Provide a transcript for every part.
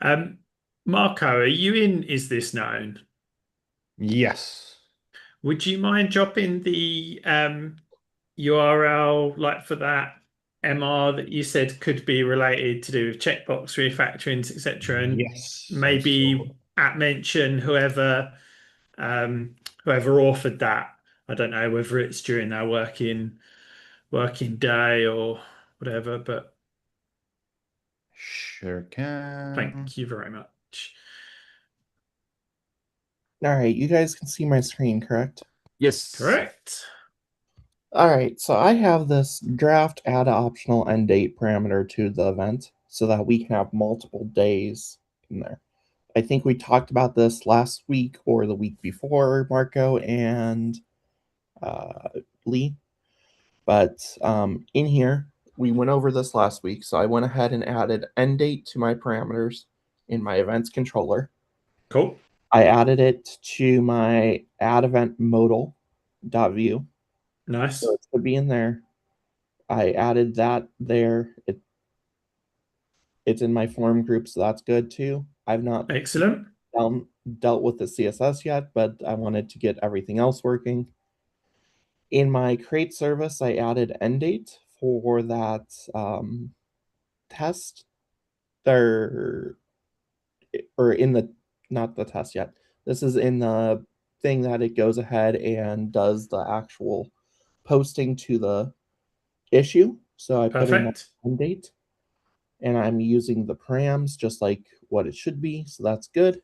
Um, Marco, are you in Is This Known? Yes. Would you mind dropping the URL like for that MR that you said could be related to do with checkbox refactorings, etc., and Yes, I saw. maybe at mention whoever authored that. I don't know whether it's during their working day or whatever, but Sure can. thank you very much. All right, you guys can see my screen, correct? Yes. Correct. All right, so I have this draft add optional end date parameter to the event so that we can have multiple days in there. I think we talked about this last week or the week before, Marco and uh, Lee. But in here, we went over this last week. So I went ahead and added end date to my parameters in my events controller. Cool. I added it to my add event modal.view. So Nice. it should be in there. I added that there. It's in my form group, so that's good too. I've not Excellent. um, dealt with the CSS yet, but I wanted to get everything else working. In my create service, I added end date for that test there, or in the not the test yet. This is in the thing that it goes ahead and does the actual posting to the issue. So I put in that Perfect. end date and I'm using the params just like what it should be. So that's good.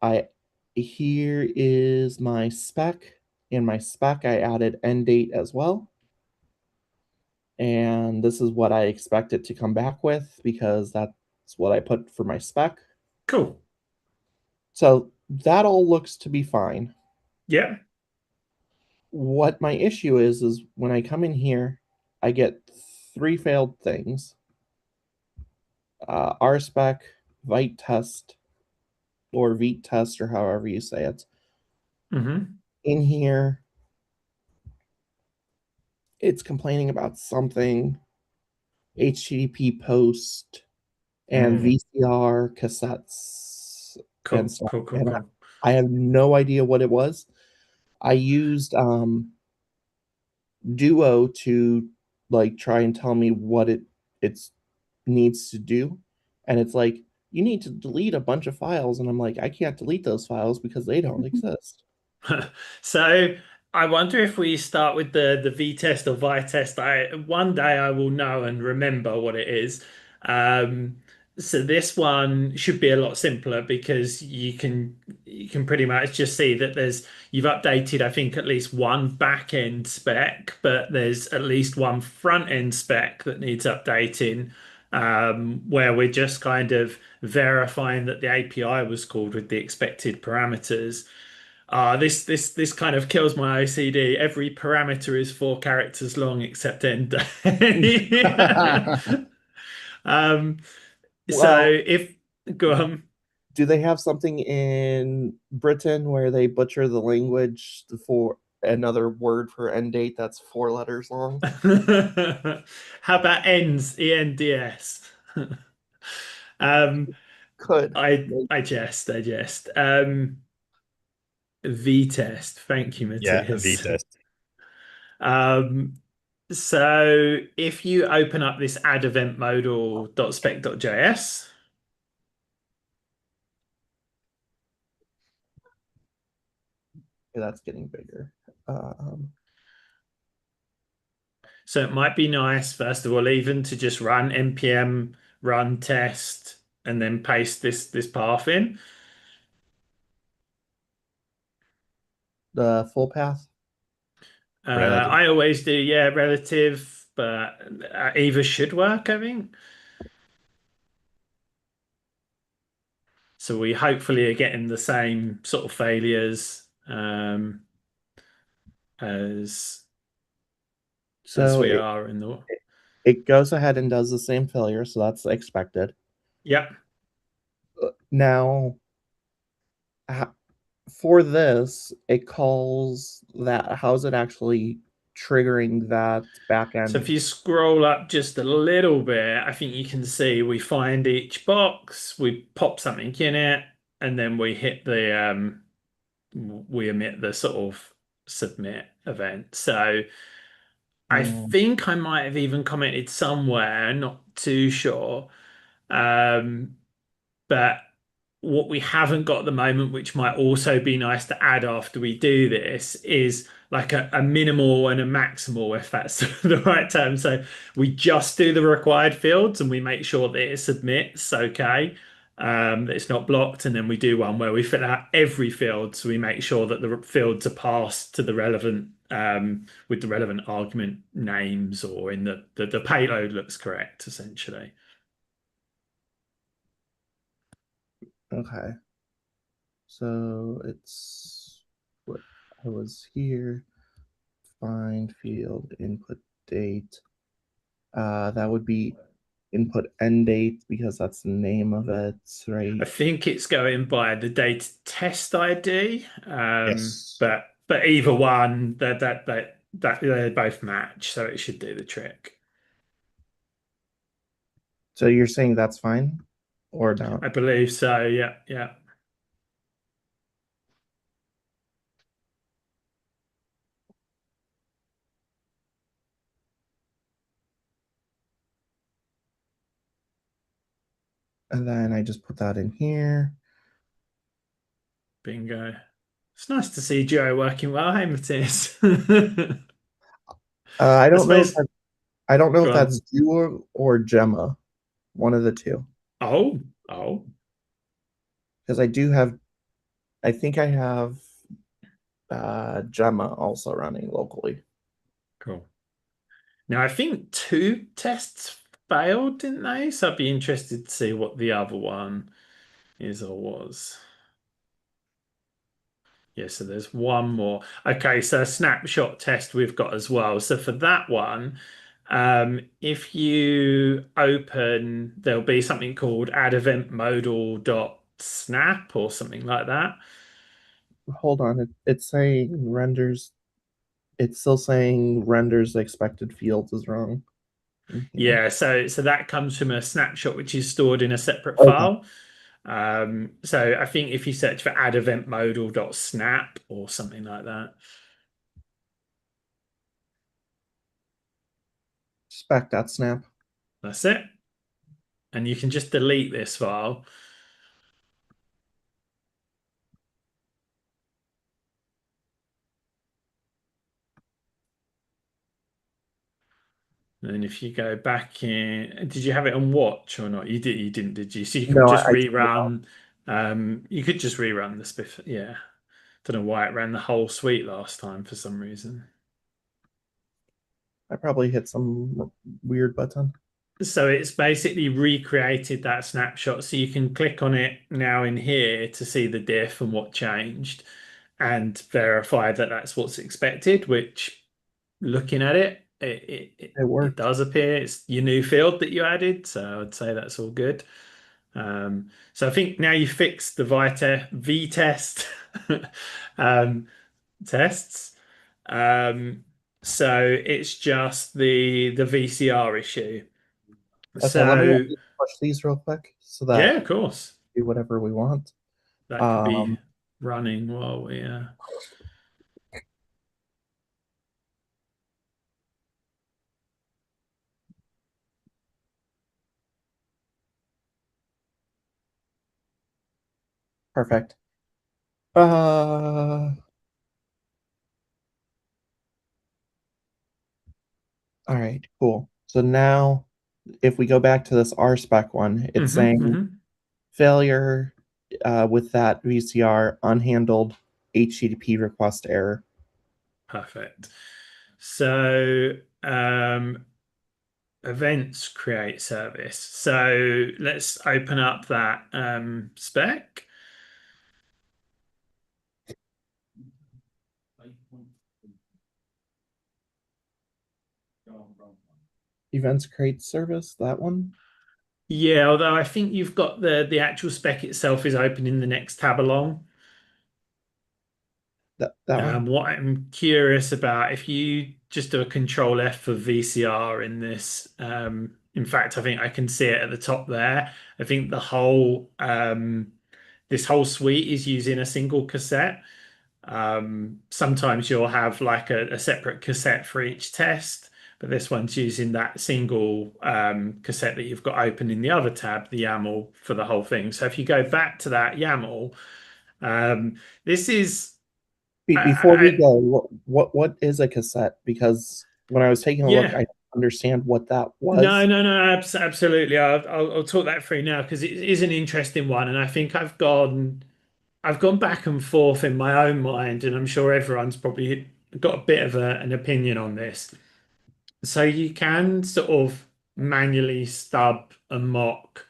I Here is my spec. In my spec, I added end date as well. And this is what I expect it to come back with because that's what I put for my spec. Cool. So that all looks to be fine. Yeah. What my issue is when I come in here, I get three failed things: RSpec, Vite test, or Vite test, or however you say it. Hmm. In here, it's complaining about something HTTP post and Mm. VCR cassettes and Cool. stuff. Cool. Cool. And Cool. I have no idea what it was. I used Duo to like try and tell me what it's needs to do, and it's like you need to delete a bunch of files, and I'm like I can't delete those files because they don't exist. So I wonder if we start with the V test or Vi test. I one day I will know and remember what it is. Um, so this one should be a lot simpler because you can pretty much just see that you've updated I think at least one back end spec, but there's at least one front end spec that needs updating. Where we're just kind of verifying that the API was called with the expected parameters. This kind of kills my OCD. Every parameter is 4 characters long except end. Um, so Well, if go on. do they have something in Britain where they butcher the language for another word for end date that's 4 letters long? How about ends? ENDS. Um, Could. I jest, I jest. V test. Thank you, Yeah, Matthias. V-test. Um, so if you open up this add event modal.spec.js, Yeah, that's getting bigger. Um, so it might be nice, first of all, even to just run npm run test and then paste this path in. the full path. Relative. I always do, yeah, relative, but either should work, I think. So we hopefully are getting the same sort of failures as So we it, are in the. it goes ahead and does the same failure, so that's expected. Yep. Now, for this, it calls that. How's it actually? triggering that So if backend? you scroll up just a little bit, I think you can see we find each box, we pop something in it, and then we hit we emit the sort of submit event. So I Mm, think I might have even commented somewhere, not too sure. Um, but what we haven't got at the moment, which might also be nice to add after we do this, is like a minimal and a maximal, if that's the right term. So we just do the required fields and we make sure that it submits okay, that it's not blocked. And then we do one where we fill out every field. So we make sure that the fields are passed to the relevant, with the relevant argument names or in the payload looks correct, essentially. okay. So it's what I was here. Find field input date. That would be input end date because that's the name of it, I right? think it's going by the data test ID, Yes. but either one that they both match, so it should do the trick. So you're saying that's fine or not? I believe so. Yeah, yeah. And then I just put that in here. Bingo. It's nice to see Joe working well. Hey, Matthias. I I don't know if suppose. I don't know Go if that's on. Duo or Gemma, one of the two. Oh, oh, Because I think I have Gemma also running locally. cool. Now I think two tests failed, didn't they? So I'd be interested to see what the other one is or was. Yeah, so there's one more. Okay, so a snapshot test we've got as well. So for that one, if you open, there'll be something called add event modal dot snap or something like that. Hold on, it's saying renders. It's still saying renders expected fields is wrong in here. Yeah, so that comes from a snapshot which is stored in a separate Okay, file. So I think if you search for add event modal dot snap or something like that, spec.snap. that's it. And you can just delete this file. And then if you go back in, did you have it on watch or not? You didn't, did you? So you could No, just I turned it off. rerun. You could just rerun the spiff. Yeah. Don't know why it ran the whole suite last time for some reason. I probably hit some weird button. So it's basically recreated that snapshot. So you can click on it now in here to see the diff and what changed and verify that that's what's expected, which looking at it, It it worked. does appear it's your new field that you added. So I'd say that's all good. So I think now you fixed the V test um, tests. Um, so it's just the VCR issue. Okay, let me So push these real quick so that yeah, of course, we do whatever we want. that could be Um, running while we. Perfect. All right, cool. So now if we go back to this RSpec one, it's saying Hmm. failure with that VCR unhandled HTTP request error. Perfect. So events create service. So let's open up that spec. Events create service, that one? Yeah, although I think you've got the actual spec itself is open in the next tab along. That one? What I'm curious about, if you just do a Control F for VCR in this. In fact, I think I can see it at the top there. I think the whole this whole suite is using a single cassette. Sometimes you'll have like a separate cassette for each test, but this one's using that single cassette that you've got open in the other tab, the YAML for the whole thing. So if you go back to that YAML, this is Before we I go, what is a cassette? Because when I was taking a look, yeah. I didn't understand what that No, was. no, no, absolutely. I'll talk that through now because it is an interesting one, and I think I've gone back and forth in my own mind, and I'm sure everyone's probably got a bit of an opinion on this. So you can sort of manually stub and mock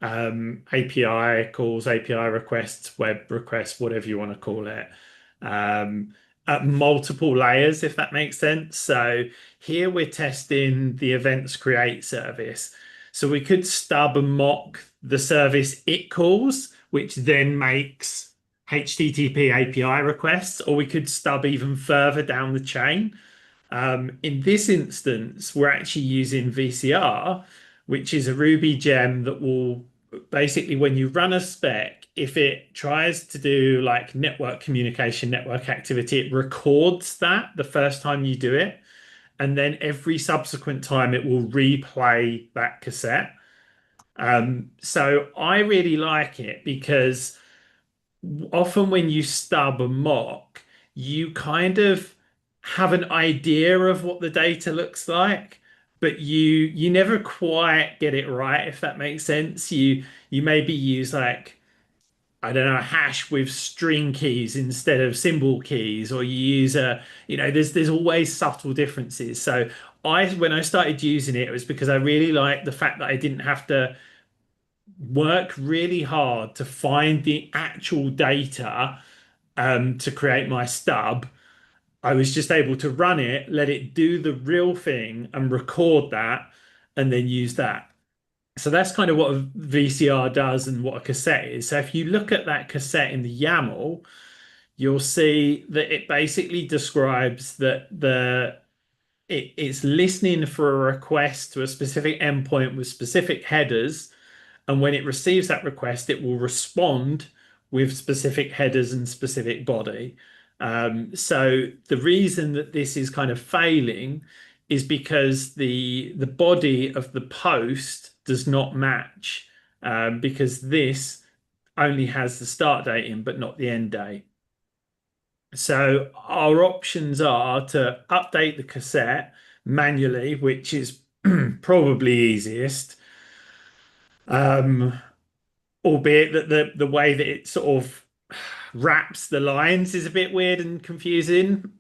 API calls, API requests, web requests, whatever you want to call it, um, at multiple layers, if that makes sense. So here we're testing the events create service. So we could stub and mock the service it calls, which then makes HTTP API requests, or we could stub even further down the chain. In this instance, we're actually using VCR, which is a Ruby gem that will basically, when you run a spec, if it tries to do like network communication, network activity, it records that the first time you do it. And then every subsequent time it will replay that cassette. So I really like it because often when you stub and mock, you kind of have an idea of what the data looks like, but you never quite get it right, if that makes sense. You maybe use like, I don't know, a hash with string keys instead of symbol keys, or you use there's always subtle differences. So when I started using it, it was because I really liked the fact that I didn't have to work really hard to find the actual data to create my stub. I was just able to run it, let it do the real thing, and record that, and then use that. So that's kind of what a VCR does and what a cassette is. So if you look at that cassette in the YAML, you'll see that it basically describes that it's listening for a request to a specific endpoint with specific headers, and when it receives that request, it will respond with specific headers and specific body. So the reason that this is kind of failing is because the body of the post does not match, because this only has the start date in, but not the end date. So our options are to update the cassette manually, which is probably easiest. Um, Albeit that the way that it sort of wraps the lines is a bit weird and confusing.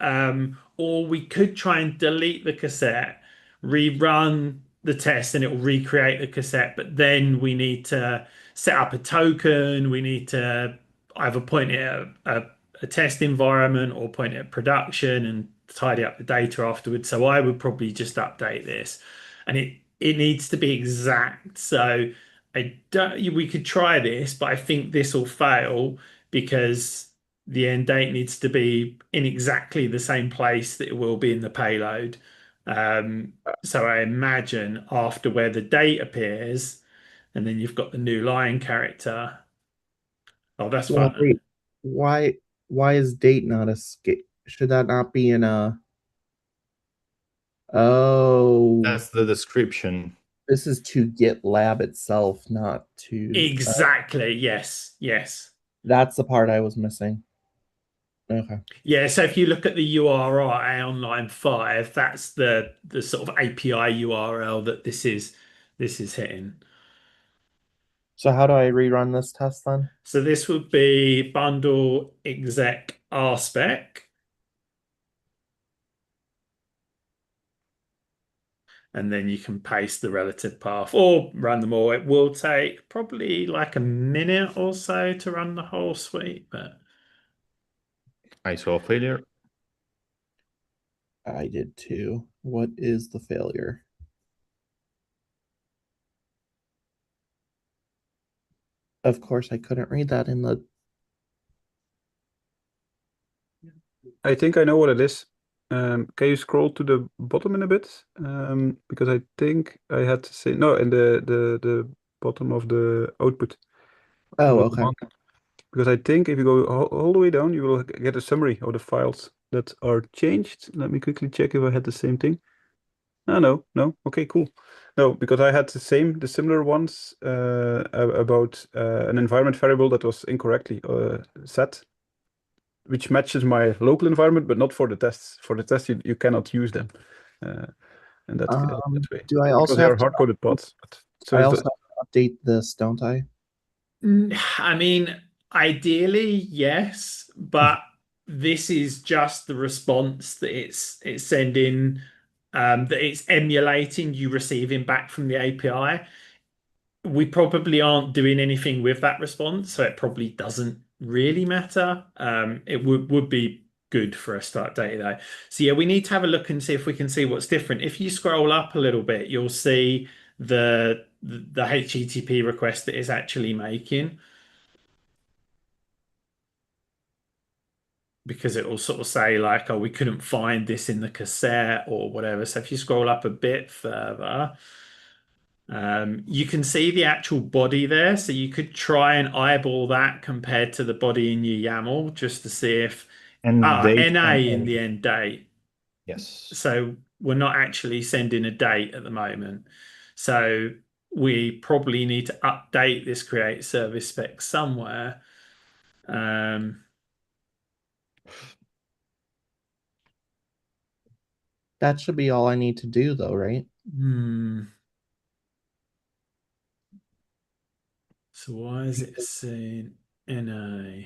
Or we could try and delete the cassette, rerun the test, and it will recreate the cassette. But then we need to set up a token. We need to either point it at a test environment or point it at production and tidy up the data afterwards. So I would probably just update this, and it needs to be exact. So I don't, we could try this, but I think this will fail because the end date needs to be in exactly the same place that it will be in the payload. Um, so I imagine after where the date appears, and then you've got the new line character. Oh, that's Well, fun. wait, why why is date not a skate? Should that not be in a? Oh, That's the description. this is to GitLab itself, not to. Exactly. Yes. Yes. That's the part I was missing. Okay. Yeah, so if you look at the URI on line 5, that's the sort of API URL that this is hitting. So how do I rerun this test then? So this would be bundle exec rspec, and then you can paste the relative path or run them all. It will take probably like a minute or so to run the whole suite, but I saw a failure. I did too. What is the failure? Of course, I couldn't read that in the. I think I know what it is. Can you scroll to the bottom in a bit? Because I think I had to say no in the bottom of the output of Oh, the okay. command. Because I think if you go all the way down, you will get a summary of the files that are changed. Let me quickly check if I had the same thing. Oh, no. Okay, cool. No, because I had the similar ones about an environment variable that was incorrectly set, which matches my local environment, but not for the tests. For the tests, you cannot use them in that way Do I because also they have are to? hard-coded pods. But, so I is also the have to update this, don't I? I mean, ideally, yes, but this is just the response that it's sending, that it's emulating you receiving back from the API. We probably aren't doing anything with that response, so it probably doesn't really matter. It would be good for us to update though. So yeah, we need to have a look and see if we can see what's different. If you scroll up a little bit, you'll see the HTTP request that it's actually making, because it will sort of say like, oh, we couldn't find this in the cassette or whatever. So if you scroll up a bit further, you can see the actual body there. So you could try and eyeball that compared to the body in your YAML just to see if And date NA and in the age. end date. Yes. So we're not actually sending a date at the moment. So we probably need to update this create service spec somewhere. Um, That should be all I need to do, though, right? hmm. So why is it saying NA?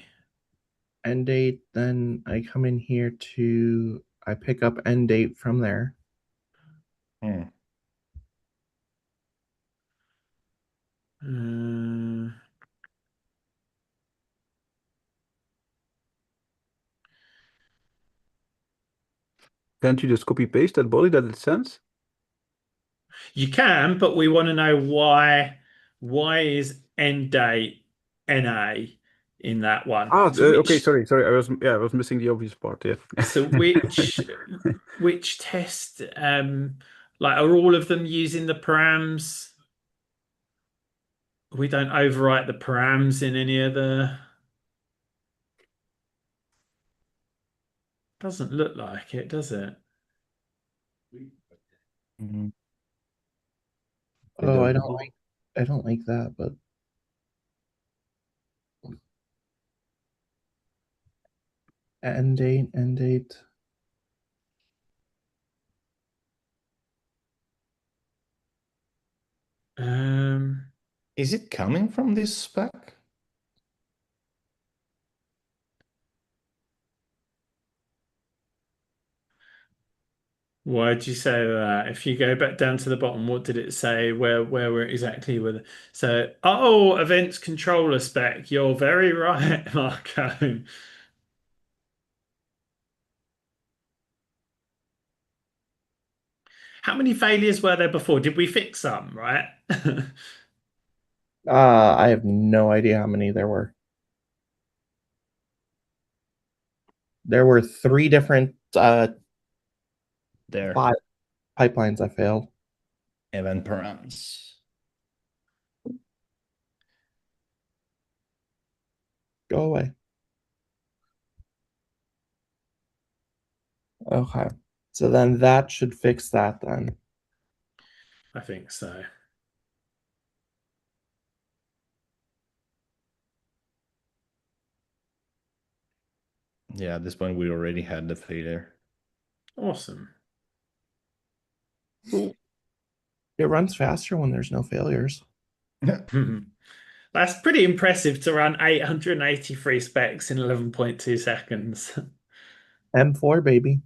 End date. Then I come in here to. I pick up end date from there. Hmm. Uh, can't you just copy paste that body that it sends? you can, but we want to know why. Why is end date NA in that one? Ah, So okay, which sorry. I was missing the obvious part. Yeah. so which test, like, are all of them using the params? We don't overwrite the params in any of the. Doesn't look like it, does it? Mhm. I Oh, don't I don't know. like. I don't like that, but end date, end date. Um, Is it coming from this spec? Why'd you say that? If you go back down to the bottom, what did it say? Where we're exactly with it? So, oh, events controller spec. You're very right, Marco. How many failures were there before? Did we fix some, right? I have no idea how many there were. There were three different There. pipelines I failed. Event params. Go away. Okay. So then that should fix that then. I think so. Yeah, at this point we already had the failure. Awesome. It runs faster when there's no failures. That's pretty impressive to run 883 specs in 11.2 seconds. M4, baby.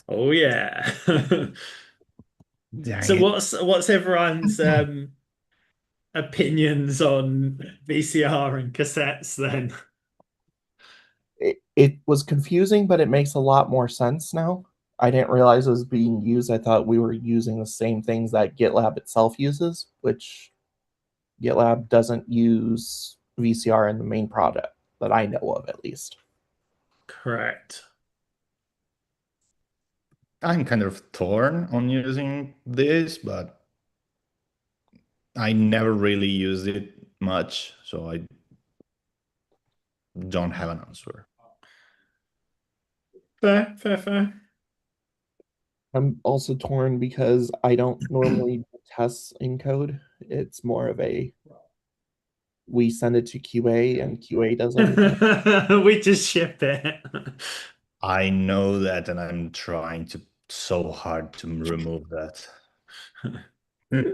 Oh yeah. Dang So it. what's everyone's opinions on VCR and cassettes then? It was confusing, but it makes a lot more sense now. I didn't realize it was being used. I thought we were using the same things that GitLab itself uses, which GitLab doesn't use VCR in the main product that I know of, at least. Correct. I'm kind of torn on using this, but I never really used it much, so I don't have an answer. Fair, fair, fair. I'm also torn because I don't normally do tests in code. It's more of a we send it to QA and QA does everything. We just ship it. I know that, and I'm trying to so hard to remove that. A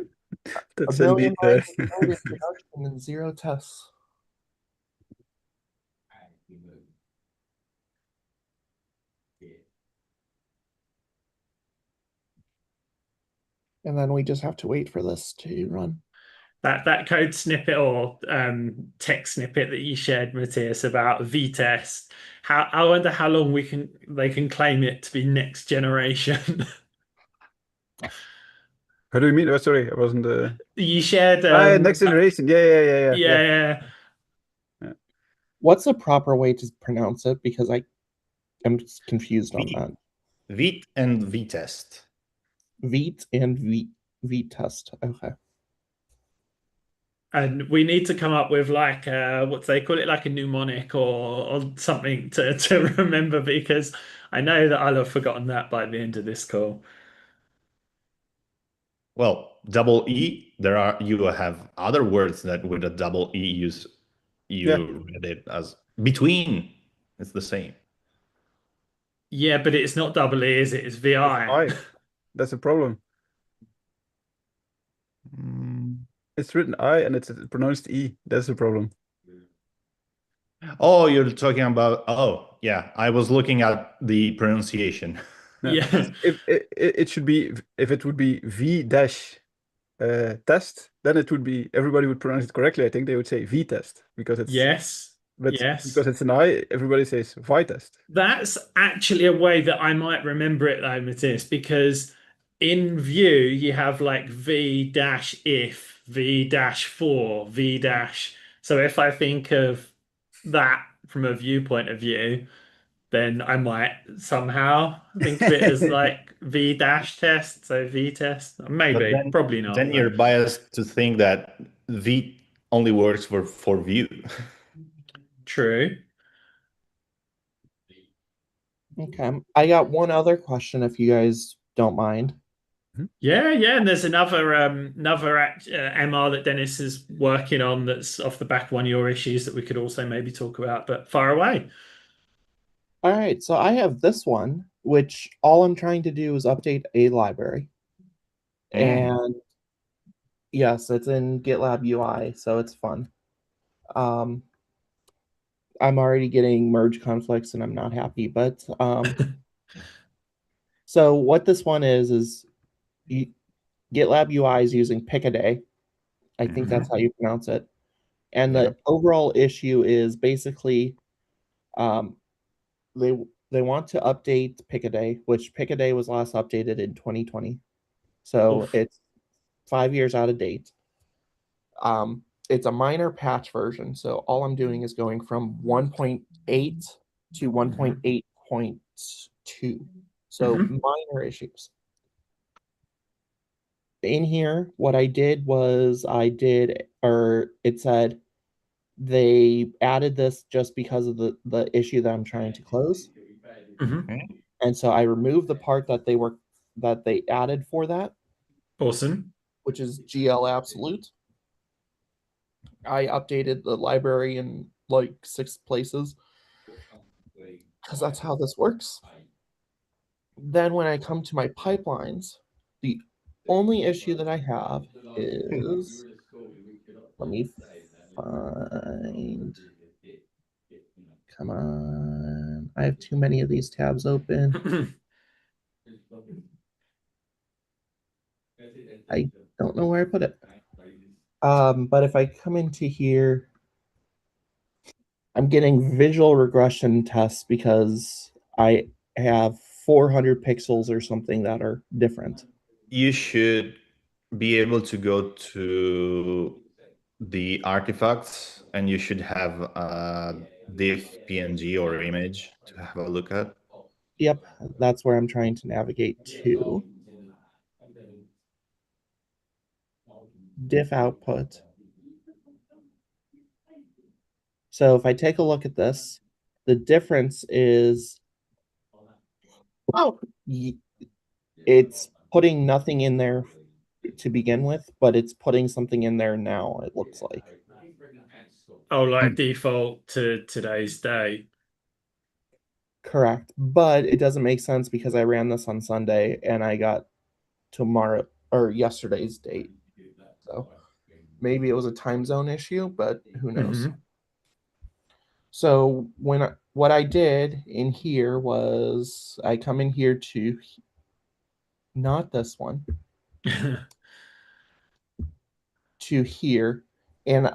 That's billion indeed. lines of code in production and zero tests. And then we just have to wait for this to run. That code snippet or text snippet that you shared, Matthias, about V-test. I wonder how long they can claim it to be next generation. How do you mean? Oh, sorry, I wasn't. You shared Next generation. Yeah. yeah. Yeah. What's the proper way to pronounce it? Because I am confused on V, that. Vit and V-test. Veet and V test. Okay. And we need to come up with like what do they call it, like a mnemonic or something to remember because I know that I'll have forgotten that by the end of this call. Well, double E, you have other words that with a double E Yeah. you read it as between. It's the same. Yeah, but it's not double E, is it? It's It's VI. I. That's the problem. Mm. It's written I and it's pronounced E. That's the problem. Oh, you're talking about, oh, yeah, I was looking at the pronunciation. Yeah. Yeah. If it should be, if it would be V dash test, then it would be, everybody would pronounce it correctly. I think they would say V test because Yes. but Yes. because it's an I, everybody says Vi test. That's actually a way that I might remember it though, Matthias, because in Vue you have like V dash if, V dash for, V dash. So if I think of that from a viewpoint of view, then I might somehow think of it as like V dash test, so V test. But Maybe, probably not, then you're but biased to think that V only works for Vue. true. Okay. I got one other question if you guys don't mind. Yeah, yeah, and there's another MR that Dennis is working on that's off the back of one of your issues that we could also maybe talk about, but far away. All right, so I have this one, which all I'm trying to do is update a library. Mm. And yes, it's in GitLab UI, so it's fun. Um, I'm already getting merge conflicts and I'm not happy, but so what this one is GitLab UI is using Pickaday. I think Mhm. that's how you pronounce it. And Yeah. the overall issue is basically um, they they want to update Pickaday, which Pickaday was last updated in 2020. So Oof. it's 5 years out of date. It's a minor patch version, so all I'm doing is going from 1.8 to 1.8.2. So Mhm. minor issues. In here, what I did was or it said they added this just because of the issue that I'm trying to close. Mhm. Mhm. And so I removed the part that they added for that, Awesome. which is GL absolute. I updated the library in like 6 places because that's how this works. Then when I come to my pipelines, the only issue that I have is let me find. Come on. I have too many of these tabs open. I don't know where I put it. But if I come into here, I'm getting visual regression tests because I have 400 pixels or something that are different. You should be able to go to the artifacts and you should have a diff PNG or image to have a look at. Yep, that's where I'm trying to navigate to. Diff output. So if I take a look at this, the difference is it's putting nothing in there to begin with, but it's putting something in there now, it looks like. Oh, like Hmm. default to today's day. Correct. But it doesn't make sense because I ran this on Sunday and I got tomorrow or yesterday's date. So maybe it was a time zone issue, but who knows? Hmm. So what I did in here was I come in here to not this one, to here, and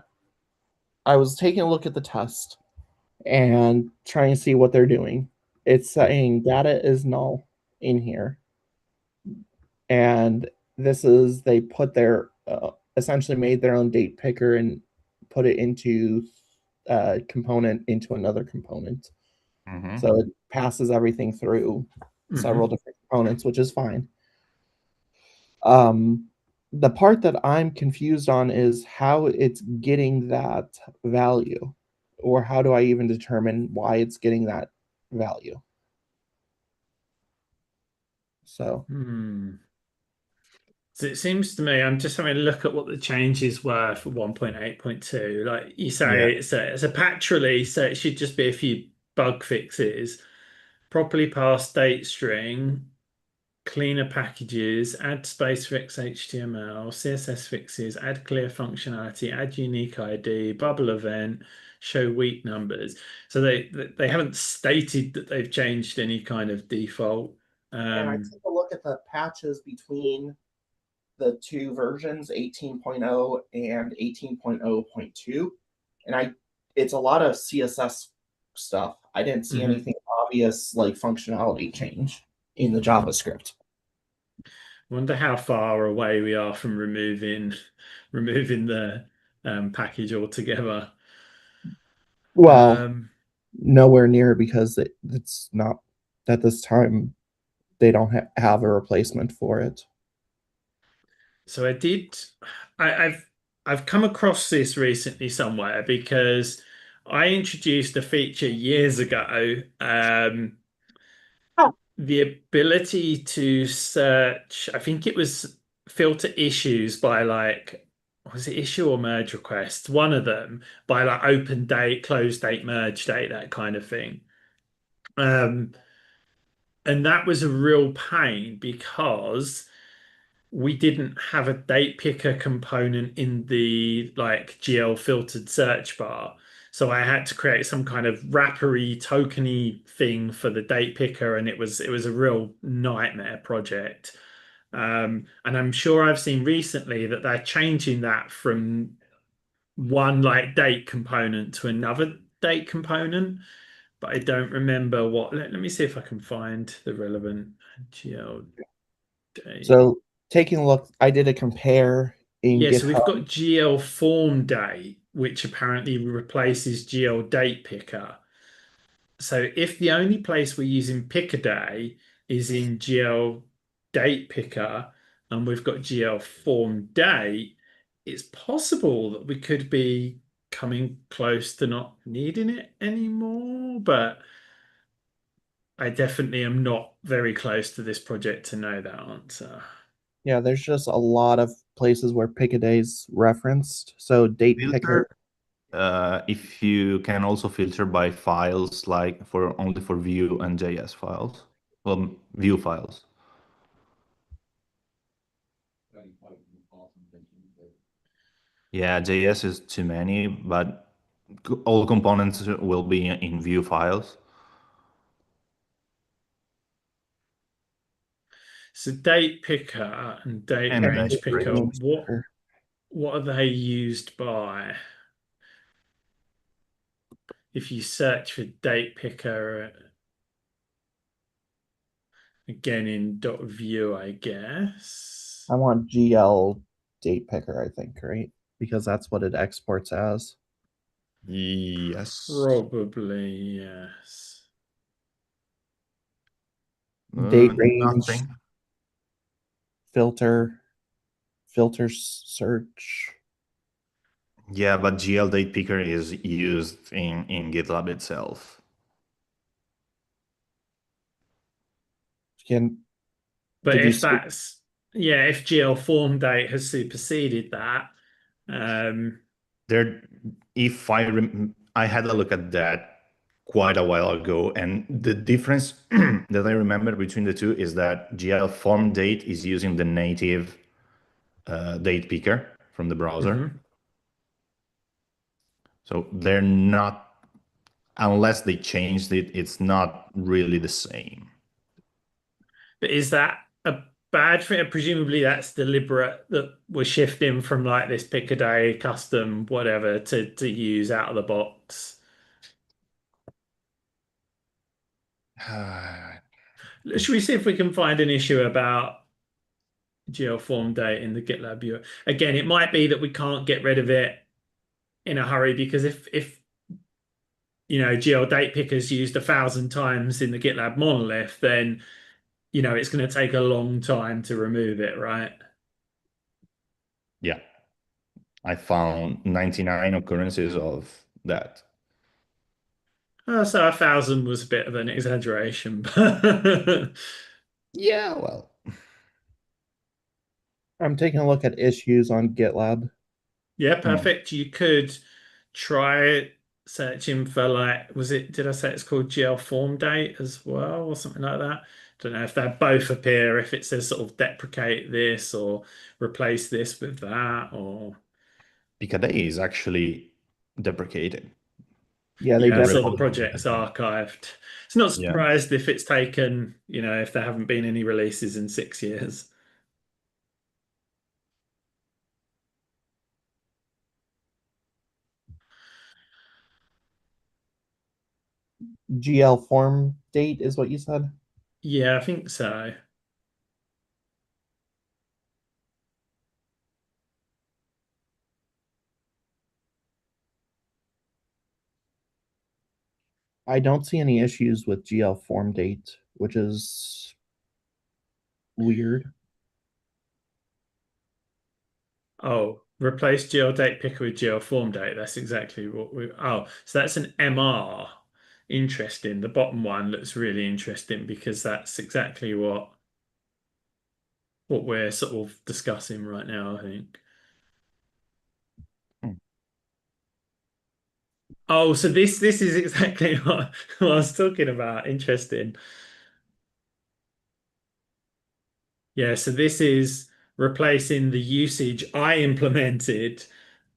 I was taking a look at the test and trying to see what they're doing. It's saying data is null in here, and this is they put their essentially made their own date picker and put it into a component into another component. Mm-hmm. So it passes everything through several Hmm. different components, which is fine. Um, the part that I'm confused on is how it's getting that value, or how do I even determine why it's getting that value? So, Hmm. So it seems to me, I'm just having a look at what the changes were for 1.8.2. Like you Yeah. say, it's a patch release, so it should just be a few bug fixes. Properly pass date string, cleaner packages, add space for XHTML, CSS fixes, add clear functionality, add unique ID, bubble event, show week numbers. So they haven't stated that they've changed any kind of default. and I Um, took a look at the patches between the two versions, 18.0 and 18.0.2, and it's a lot of CSS stuff. I didn't see mhm. anything obvious like functionality change in the JavaScript. Wonder how far away we are from removing the package altogether. Well, Um, nowhere near because it's not at this time they don't have a replacement for it. so I did. I've come across this recently somewhere because I introduced a feature years ago. The ability to search. I think it was filter issues by like was it issue or merge requests? One of them by like open date, close date, merge date, that kind of thing. Um, and that was a real pain because we didn't have a date picker component in the like GL filtered search bar. So I had to create some kind of wrappery tokeny thing for the date picker, and it was a real nightmare project. And I'm sure I've seen recently that they're changing that from one like date component to another date component, but I don't remember what. Let me see if I can find the relevant GL date. So taking a look, I did a compare in Yeah, so we've GitHub. got GL form date, which apparently replaces GL date picker. So if the only place we're using pick a day is in GL date picker and we've got GL form date, it's possible that we could be coming close to not needing it anymore, but I definitely am not very close to this project to know that answer. Yeah, there's just a lot of places where pick-a-day's referenced. So date picker, Filter. If you can also filter by files, like for only for Vue and JS files, well, Vue files. Yeah, JS is too many, but all components will be in Vue files. So date picker and date And and range range date picker, picker. range what are they used by? If you search for date picker again in .view, I guess. I want GL date picker, I think, right? Because that's what it exports as. Yes. Probably yes. Date range, Nothing. filter, filter search. Yeah, but GL date picker is used in GitLab itself. Can But did you if see? that's, yeah, if GL form date has superseded that, um, There, if I had a look at that quite a while ago, and the difference that I remember between the two is that GL form date is using the native date picker from the browser. mhm. So they're not, unless they changed it, it's not really the same. But is that a bad thing? Presumably that's deliberate that we're shifting from like this pick a day custom whatever to use out of the box. Should we see if we can find an issue about GL form date in the GitLab viewer? Again, it might be that we can't get rid of it in a hurry because if GL date pickers used 1,000 times in the GitLab monolith, then it's going to take a long time to remove it, right? Yeah, I found 99 occurrences of that. So 1,000 was a bit of an exaggeration, but Yeah, well, I'm taking a look at issues on GitLab. yeah, hmm. perfect. You could try searching for like, did I say it's called GL form date as well or something like that? Don't know if they both appear, if it says sort of deprecate this or replace this with that or Picadilly is actually deprecated. Yeah, they The yeah, so deprecated the repo. project's archived. It's not Yeah. surprised if it's taken, if there haven't been any releases in 6 years. GL form date is what you said. Yeah, I think so. I don't see any issues with GL form date, which is weird. Oh, replace geodate picker with geoform date. That's exactly what we. Oh, so that's an MR. Interesting. The bottom one looks really interesting because that's exactly what we're sort of discussing right now, I think. Hmm. Oh, so this is exactly what I was talking about. Interesting. Yeah, so this is replacing the usage I implemented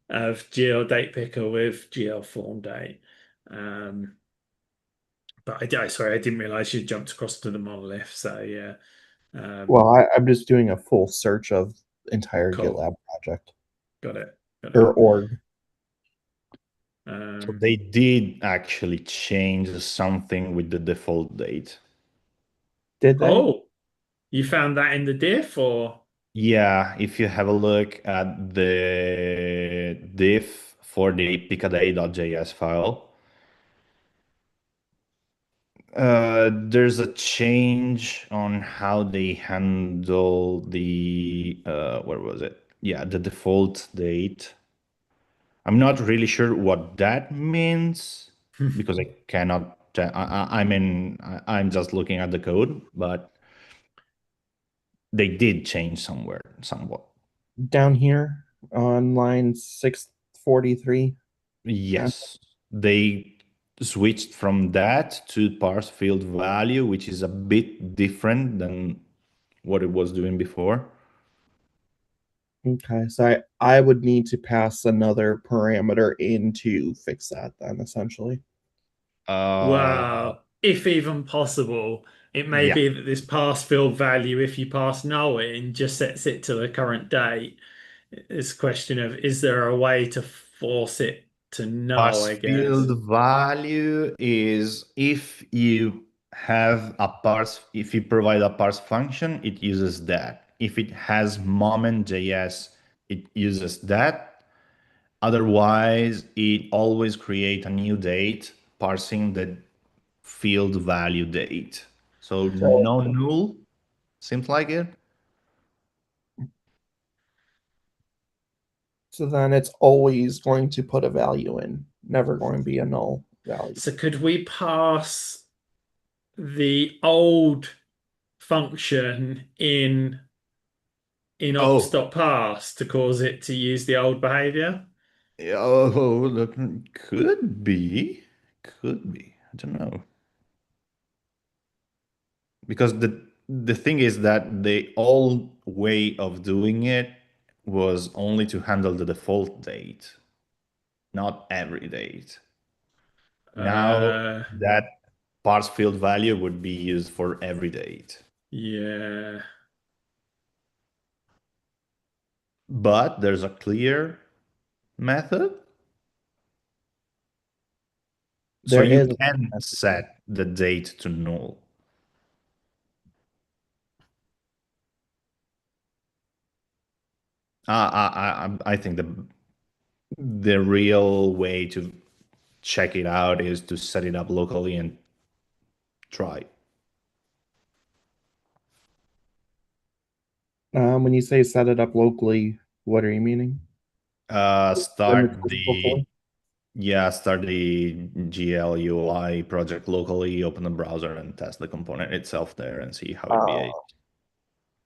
of GL date picker with GL form date. Um, but sorry, I didn't realize you jumped across to the monolith. So yeah, Well, um, I'm just doing a full search of entire cool. GitLab project Got it. Got it. or org. So Um, they did actually change something with the default date. Did they? oh, you found that in the diff or? Yeah, if you have a look at the diff for the picadilly.js file, there's a change on how they handle the where was it? Yeah, the default date. I'm not really sure what that means because I cannot. I'm just looking at the code, but they did change somewhere, somewhat. Down here on line 643. Yes, they switched from that to parse field value, which is a bit different than what it was doing before. Okay, so I would need to pass another parameter in to fix that then, essentially. Uh, Well, if even possible, it may yeah, be that this pass field value, if you pass null in, just sets it to the current date. It's a question of is there a way to force it to null, parse I guess. field value is if you provide a parse function, it uses that. If it has moment.js, it uses that. Otherwise, it always create a new date parsing the field value date. So So, no null seems like it. so then it's always going to put a value in, never going to be a null value. So could we pass the old function in Oh, ops.parse to cause it to use the old behavior? oh, look, could be. I don't know because the thing is that the old way of doing it was only to handle the default date, not every date. Now Uh, that parse field value would be used for every date. yeah. But there's a clear method. So There you is. can set the date to null. I think the real way to check it out is to set it up locally and try. When you say set it up locally, what are you meaning? In the Start test before? the start the GLUI project locally, open the browser and test the component itself there and see how it behaves.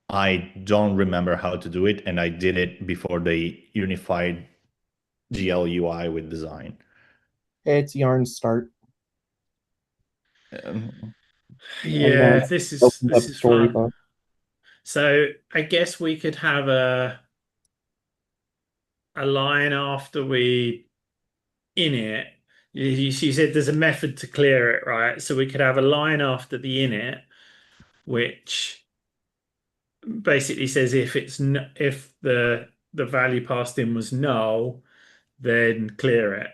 Uh, I don't remember how to do it, and I did it before they unified GLUI with design. it's yarn start, Um, and then Yeah, opens this up is fun. Storybook. So I guess we could have a line after we in it. She said there's a method to clear it, right? So we could have a line after the init, which basically says if if the value passed in was null, then clear it.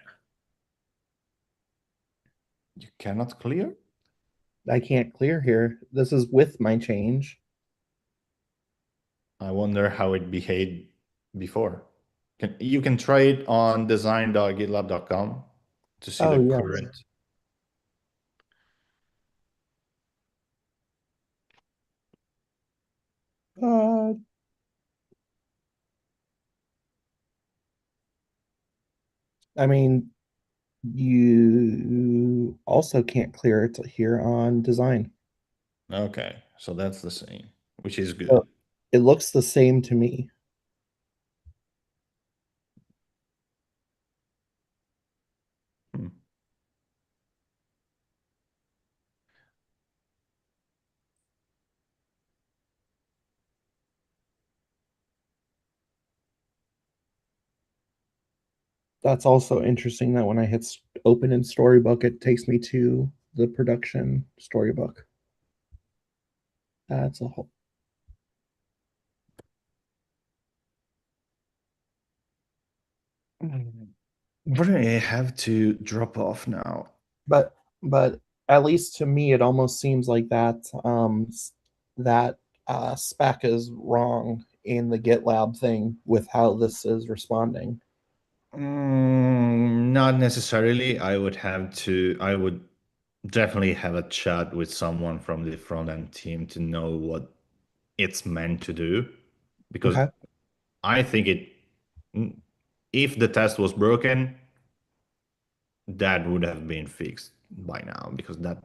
you cannot clear? I can't clear here. This is with my change. I wonder how it behaved before. You can try it on design.gitlab.com to see the Oh, yes. current. Uh, I mean, you also can't clear it here on design. Okay, so that's the same, which is good. So it looks the same to me. Hmm. That's also interesting that when I hit open in Storybook, it takes me to the production Storybook. That's a whole. But I have to drop off now. But at least to me, it almost seems like that spec is wrong in the GitLab thing with how this is responding. Not necessarily. I would definitely have a chat with someone from the front end team to know what it's meant to do. Because Okay. I think if the test was broken, that would have been fixed by now because that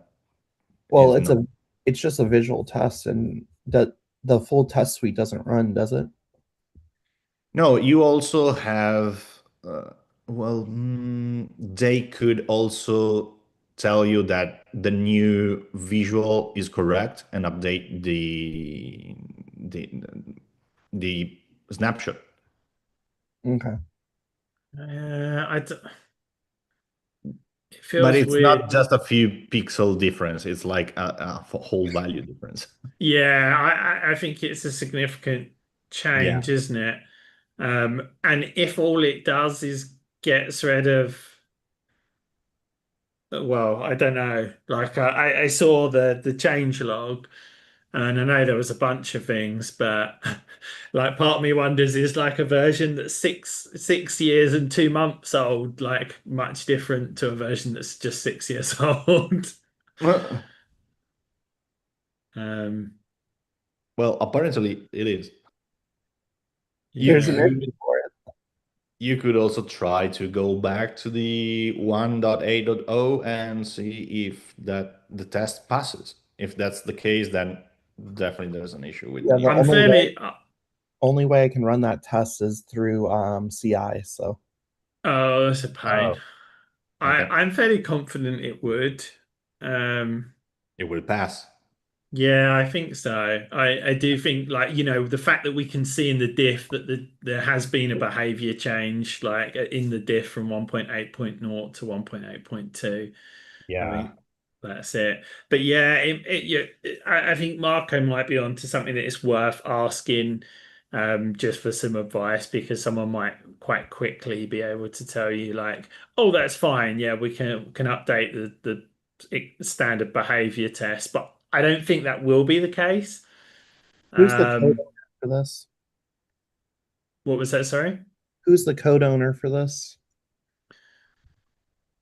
Well, is not. it's just a visual test, and the full test suite doesn't run, does it? No, you also have, well, they could also tell you that the new visual is correct and update the the snapshot. Okay. It But feels it's not weird. just a few pixel difference. It's like a whole value difference. Yeah, I think it's a significant Yeah. change, isn't it? And if all it does is gets rid of, well, I don't know. Like I saw the change log, and I know there was a bunch of things, but like part of me wonders is like a version that's 6 years and 2 months old, like much different to a version that's just 6 years old. Well, Um, Well, apparently it is. You There's an yeah. could issue for it. you could also try to go back to the 1.8.0 and see if that the test passes. If that's the case, then definitely there's an issue with Yeah, the the. I'm fairly. only way I can run that test is through CI. So Oh, that's a pain. Oh, okay. I'm fairly confident it would. Um, It will pass. yeah, I think so. I do think like, the fact that we can see in the diff that there has been a behavior change like in the diff from 1.8.0 to 1.8.2. I Yeah. think that's it. But yeah, I think Marco might be on to something that is worth asking just for some advice because someone might quite quickly be able to tell you like, oh, that's fine. Yeah, we can update the standard behavior test, but I don't think that will be the case. who's the code Um, owner for this? what was that? Sorry. Who's the code owner for this?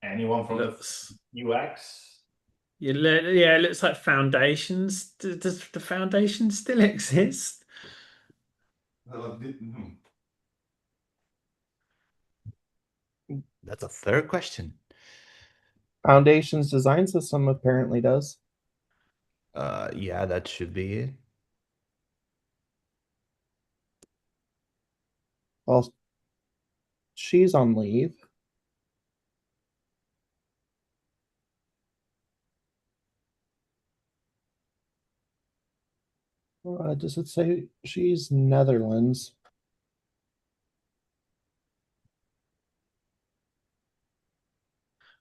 Anyone from the Looks. UX? Yeah, it looks like foundations. Does the foundation still exist? That's a fair question. Foundation's design system apparently does. Yeah, that should be it. Well, she's on leave. Does it say she's Netherlands?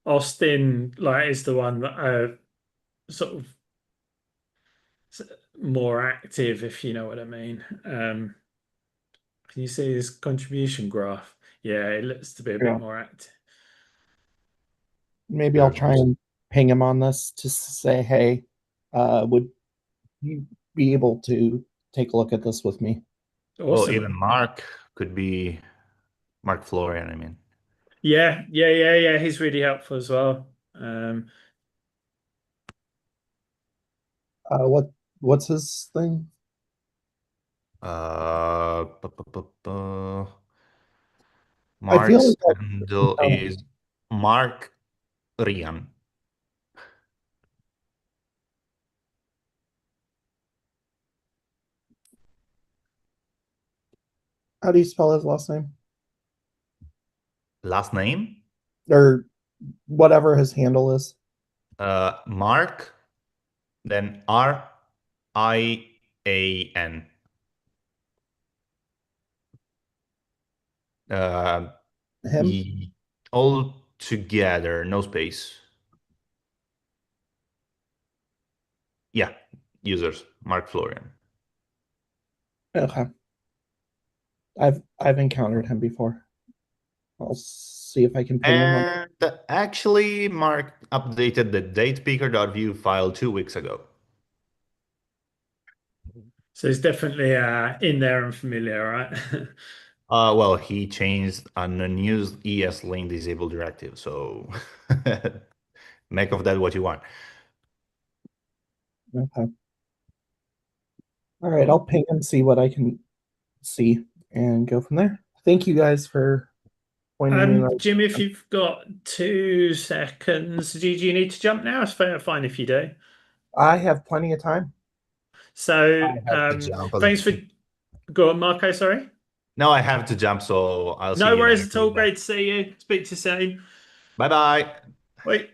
Austin, like, is the one that sort of s- more active, if you know what I mean. Can you see his contribution graph? Yeah, it looks to be a bit Yeah. more active. Maybe I'll There's try also, and ping him on this just to say, hey, would you be able to take a look at this with me? well, even Awesome. Mark could be Mark Florian, I mean. Yeah. He's really helpful as well. What's his thing? Bu- bu- bu- bu- I feel Mark's like handle is Mark Rian. how do you spell his last name? Last name? Or whatever his handle is. Mark, then Rian. Uh, Him? ye- all together, no space. Yeah, users, Mark Florian. Okay. I've encountered him before. I'll see if I can ping him on. And actually, Mark updated the datepicker.view file 2 weeks ago. So it's definitely in there and familiar, right? Well, he changed an unused ESLint disable directive, so make of that what you want. Okay. All right, I'll Cool. ping him, see what I can see, and go from there. Thank you guys for pointing me in the right Jim, if direction. you've got 2 seconds, do you need to jump now? It's fine if you do. I have plenty of time. So, I have to jump. thanks for go on, Marco. Sorry. No, I have to jump, so I'll see No you worries later. at all. Great to see you. Speak to you soon. Bye bye. Wait.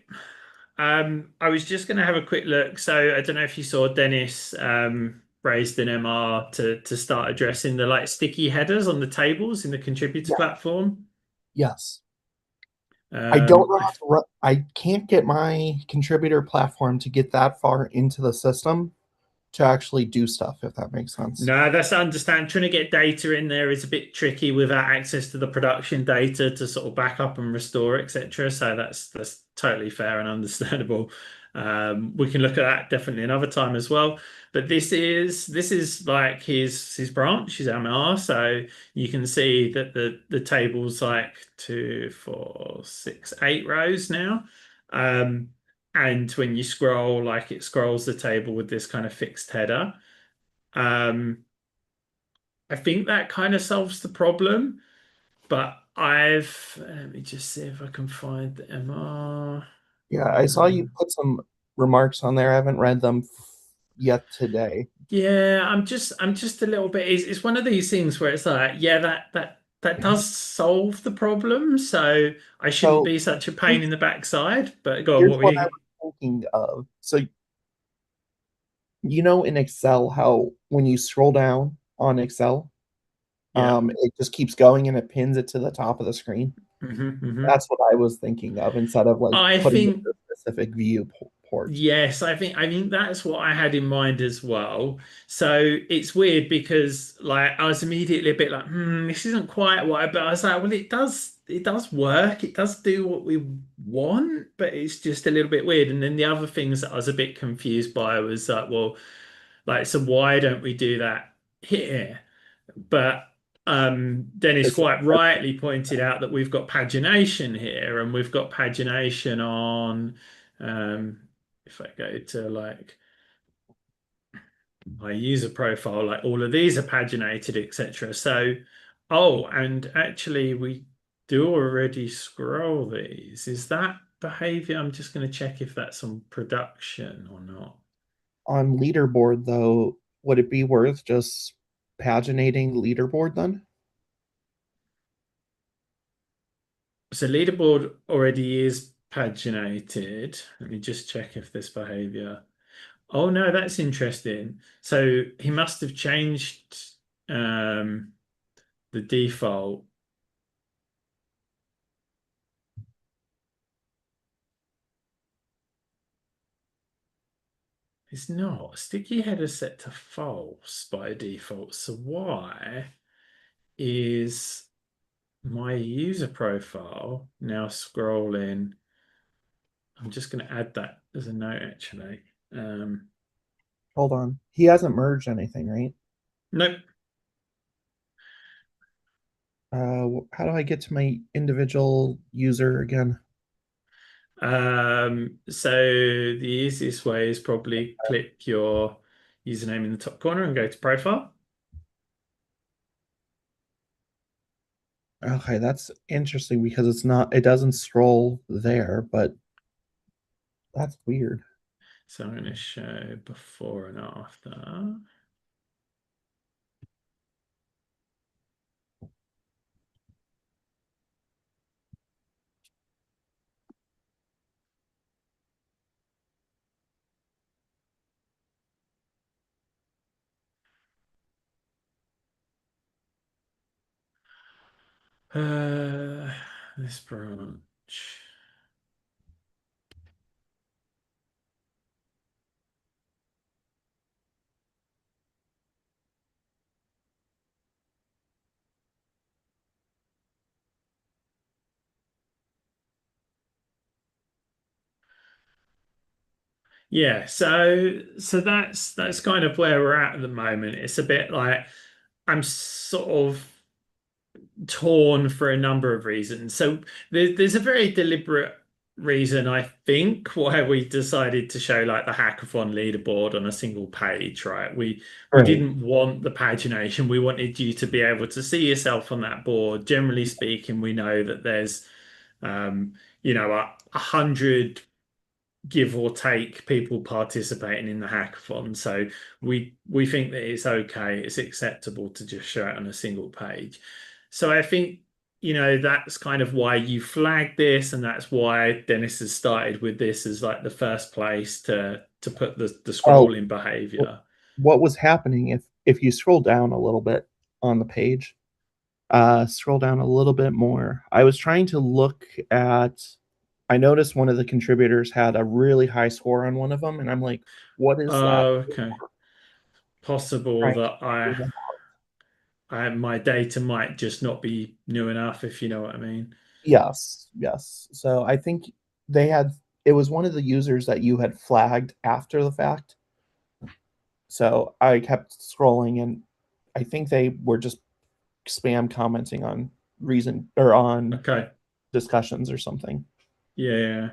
I was just going to have a quick look. So I don't know if you saw Dennis raised an MR to start addressing the like sticky headers on the tables in the contributor Yeah. platform. Yes. I don't know I how to run. I can't get my contributor platform to get that far into the system to actually do stuff, if that makes sense. No, that's understand. Trying to get data in there is a bit tricky without access to the production data to sort of back up and restore, etc. So that's totally fair and understandable. We can look at that definitely another time as well. But this is like his branch, his MR. So you can see that the table's like 2, 4, 6, 8 rows now. Um, and when you scroll, like it scrolls the table with this kind of fixed header. Um, I think that kind of solves the problem, but let me just see if I can find the MR. Yeah, I saw you put some remarks on there. I haven't read them yet today. Yeah, I'm just a little bit. It's one of these things where it's like, yeah, that does solve the problem. So I shouldn't So be such a pain here's, in the backside. But go on, here's what were what I you? was thinking of. So you know in Excel how when you scroll down on Excel, Yeah. it just keeps going and it pins it to the top of the screen. Hmm. That's what I was thinking of instead of like I putting it think to a specific viewport. Yes, I think that's what I had in mind as well. So it's weird because like I was immediately a bit like, this isn't quite what but I was like, well, it does work. It does do what we want, but it's just a little bit weird. And then the other things that I was a bit confused by was like, well, like, so why don't we do that here? But Dennis This- quite rightly pointed out that we've got pagination here, and we've got pagination on. Um, if I go to like my user profile, like all of these are paginated, etc. So, oh, and actually, we do already scroll these. Is that behavior? I'm just going to check if that's on production or not. On leaderboard though, would it be worth just paginating leaderboard then? So leaderboard already is paginated. Let me just check if this behavior. Oh no, that's interesting. So he must have changed um, the default. It's not. Sticky header set to false by default. So why is my user profile now scrolling? I'm just going to add that as a note actually. Hold on. He hasn't merged anything, right? Nope. How do I get to my individual user again? So the easiest way is probably click your username in the top corner and go to profile. Okay, that's interesting because it doesn't scroll there, but that's weird. So I'm going to show before and after. Uh, this branch. Yeah, so that's kind of where we're at the moment. It's a bit like I'm sort of torn for a number of reasons. So there's a very deliberate reason, I think, why we decided to show like the hackathon leaderboard on a single page, right? We Right. didn't want the pagination. We wanted you to be able to see yourself on that board. Generally speaking, we know that there's a hundred give or take people participating in the hackathon. So we think that it's okay, it's acceptable to just show it on a single page. So I think that's kind of why you flagged this, and that's why Dennis has started with this as like the first place to put the Well, scrolling wh- behavior. what was happening if you scroll down a little bit on the page, scroll down a little bit more. I was trying to look at I noticed one of the contributors had a really high score on one of them, and I'm like, what is that? Okay. Possible Trying that to figure that my data might just not be new enough, if you know what I mean. Yes, yes. So I think they had it was one of the users that you had flagged after the fact. So I kept scrolling and I think they were just spam commenting on reason or on Okay. discussions or something. Yeah.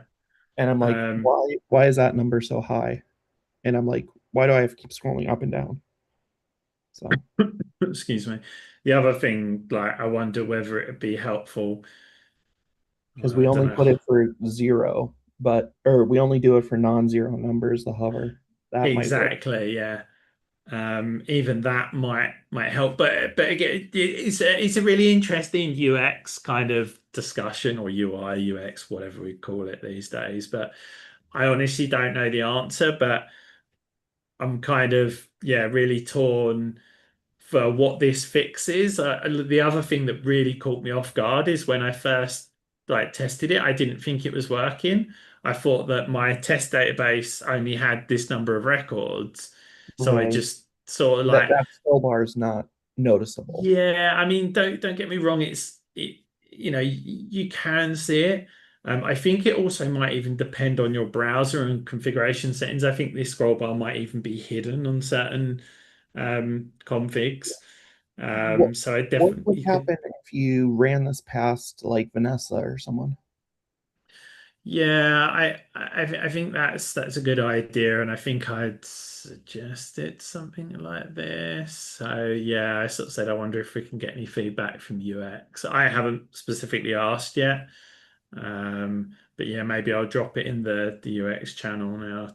And I'm like, Um, why is that number so high? And I'm like, why do I have to keep scrolling up and down? So excuse me. The other thing, like, I wonder whether it would be helpful. because I we don't only know. put it for zero, but or we only do it for non-zero numbers, the hover. That might work. Exactly, yeah. Even that might help, but again, it's a really interesting UX kind of discussion, or UI UX, whatever we call it these days. But I honestly don't know the answer, but I'm kind of, yeah, really torn for what this fixes. The other thing that really caught me off guard is when I first like tested it, I didn't think it was working. I thought that my test database only had this number of records. So I Right. just sort of That like, that scroll bar is not noticeable. yeah, I mean, don't get me wrong, you can see it. I think it also might even depend on your browser and configuration settings. I think this scroll bar might even be hidden on certain configs. What So I what would definitely think, happen if you ran this past like Vanessa or someone? yeah, I think that's a good idea, and I think I'd suggested something like this. So yeah, I sort of said I wonder if we can get any feedback from UX. I haven't specifically asked yet, but yeah, maybe I'll drop it in the UX channel now.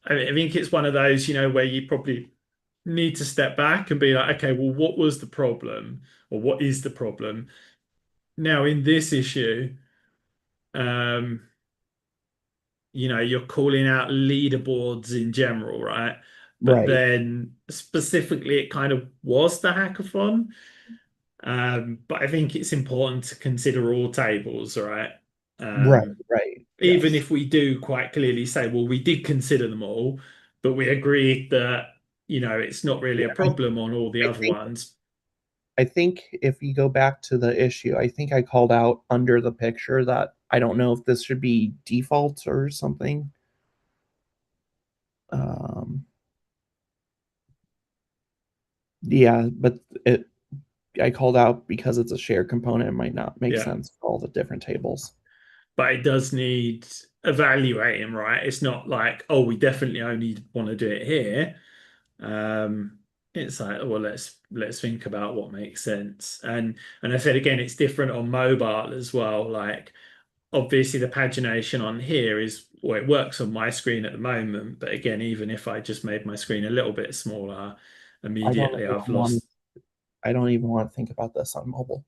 I think it's one of those, where you probably need to step back and be like, okay, well, what was the problem, or what is the problem now in this issue? Um, you're calling out leaderboards in general, right? But Right, then specifically, it kind of was the hackathon. But I think it's important to consider all tables, right? right, Um, right. Even Yes. if we do quite clearly say, well, we did consider them all, but we agreed that, it's not really Yeah, a problem on all the I other think ones. I think if you go back to the issue, I think I called out under the picture that I don't know if this should be default or something. Um, yeah, but it I called out because it's a shared component. It might not make Yeah. sense for all the different tables. But it does need evaluating, right? It's not like, oh, we definitely only want to do it here. Um, it's like, well, let's think about what makes sense. And I said again, it's different on mobile as well. Like obviously the pagination on here is, well, it works on my screen at the moment, but again, even if I just made my screen a little bit smaller, I don't immediately even I've want lost. I don't even want to think about this on mobile.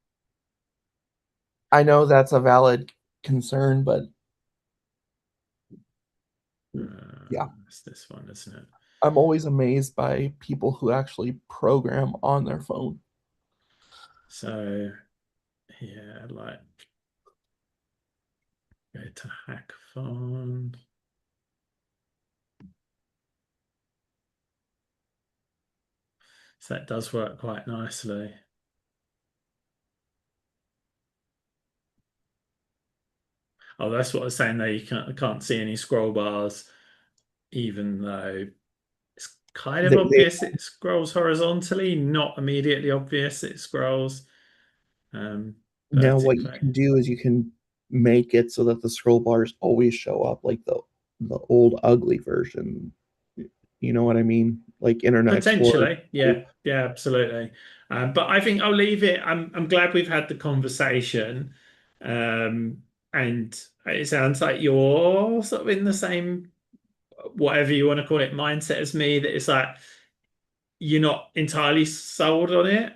I know that's a valid concern, but yeah, It's this one, isn't it? I'm always amazed by people who actually program on their phone. So yeah, like go to hackathon. So that does work quite nicely. Oh, that's what I was saying there. You can't see any scroll bars, even though it's kind of They obvious it scrolls horizontally, not immediately obvious it scrolls Now what you vertically. can do is you can make it so that the scroll bars always show up like the old ugly version. You know what I mean? Like Internet Explorer. Potentially, yeah, yeah, absolutely. But I think I'll leave it. I'm glad we've had the conversation, um, and it sounds like you're sort of in the same, whatever you want to call it, mindset as me. That it's like you're not entirely sold on it.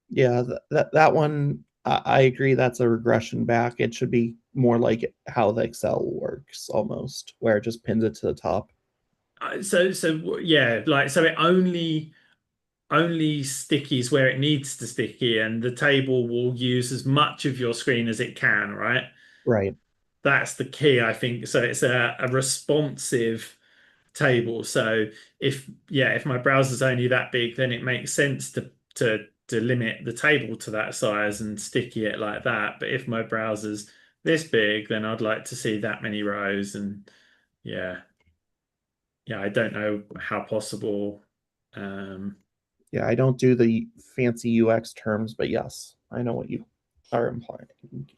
Yeah, that one I agree that's a regression back. It should be more like how the Excel works almost, where it just pins it to the top. So yeah, like so it only stickies where it needs to sticky, and the table will use as much of your screen as it can, right? Right. That's the key, I think. So it's a responsive table. So if my browser's only that big, then it makes sense to limit the table to that size and sticky it like that. But if my browser's this big, then I'd like to see that many rows. And yeah, yeah, I don't know how possible. Um, Yeah, I don't do the fancy UX terms, but yes, I know what you are implying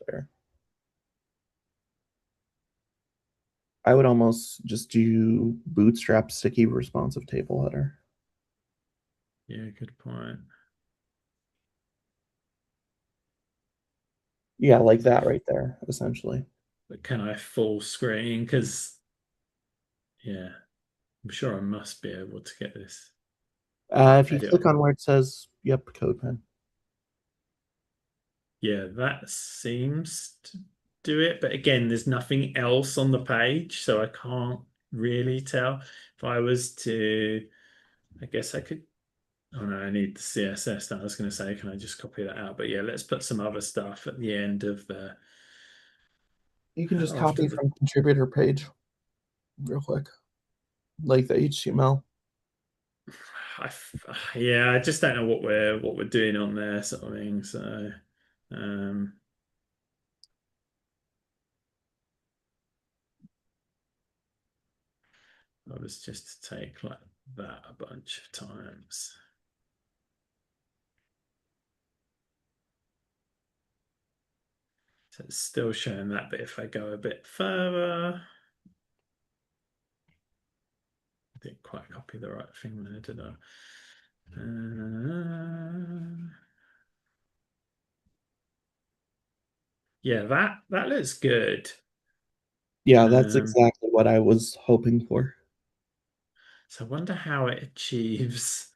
there. I would almost just do bootstrap sticky responsive table header. Yeah, good point. Yeah, like that right there, essentially. But can I full screen? Because, yeah, I'm sure I must be able to get this. If you Edit click on. on where it says, yep, CodePen. Yeah, that seems to do it. But again, there's nothing else on the page, so I can't really tell. If I was to, I guess I could. Oh no, I need the CSS. I was going to say, can I just copy that out? But yeah, let's put some other stuff at the end of the You can just after copy the. from contributor page real quick, like the HTML. Yeah, I just don't know what we're doing on there, sort of thing. So, um, I was just to take like that a bunch of times. So it's still showing that, but if I go a bit further, I didn't quite copy the right thing there, did I? Yeah, that looks good. Yeah, that's Um, exactly what I was hoping for. so I wonder how it achieves.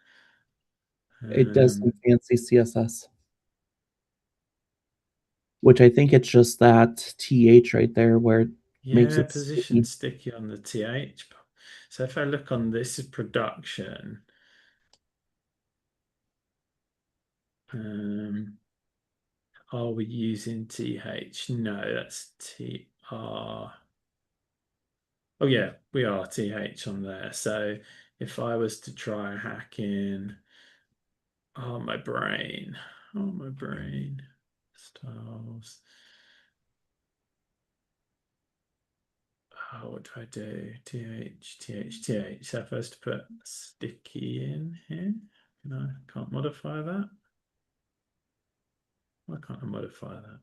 It does some Um, fancy CSS, which I think it's just that TH right there where it makes yeah, it position sticky. sticky on the TH. So if I look on this is production. Are we using TH? No, that's TR. Oh yeah, we are TH on there. So if I was to try hacking, oh my brain, oh my brain, styles. Oh, what do I do? TH, TH, TH. So if I was to put sticky in here, can't modify that. Why can't I modify that?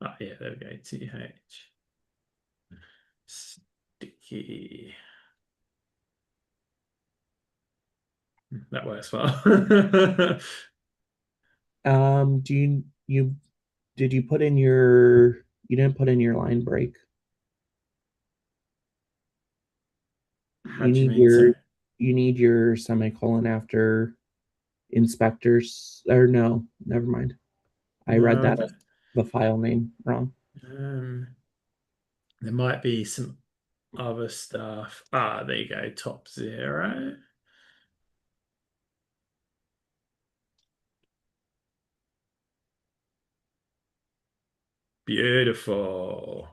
Oh yeah, there we go. TH. Sticky. That works well. Do you did you put in your you didn't put in your line break? How You do you need mean so? your semicolon after inspectors or no, never mind. I read No, that as the file name wrong. um, there might be some other stuff. Ah, there you go. Top zero. Beautiful.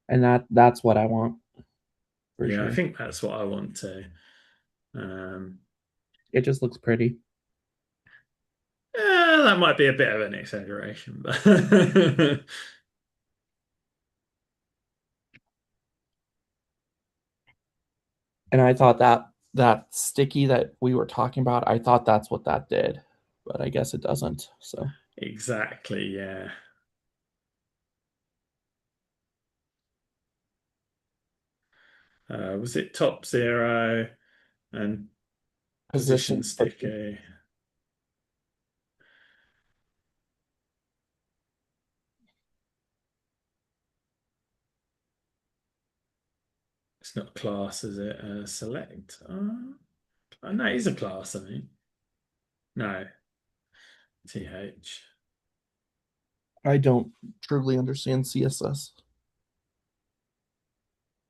And that's what I want for Yeah, I sure. think that's what I want to. Um, It just looks pretty. that might be a bit of an exaggeration, but And I thought that sticky that we were talking about, I thought that's what that did, but I guess it doesn't. So exactly, yeah. Was it top zero and position position sticky. sticky? It's not class, is it? Select. Oh, no, it is a class, I mean. No, TH. I don't truly understand CSS.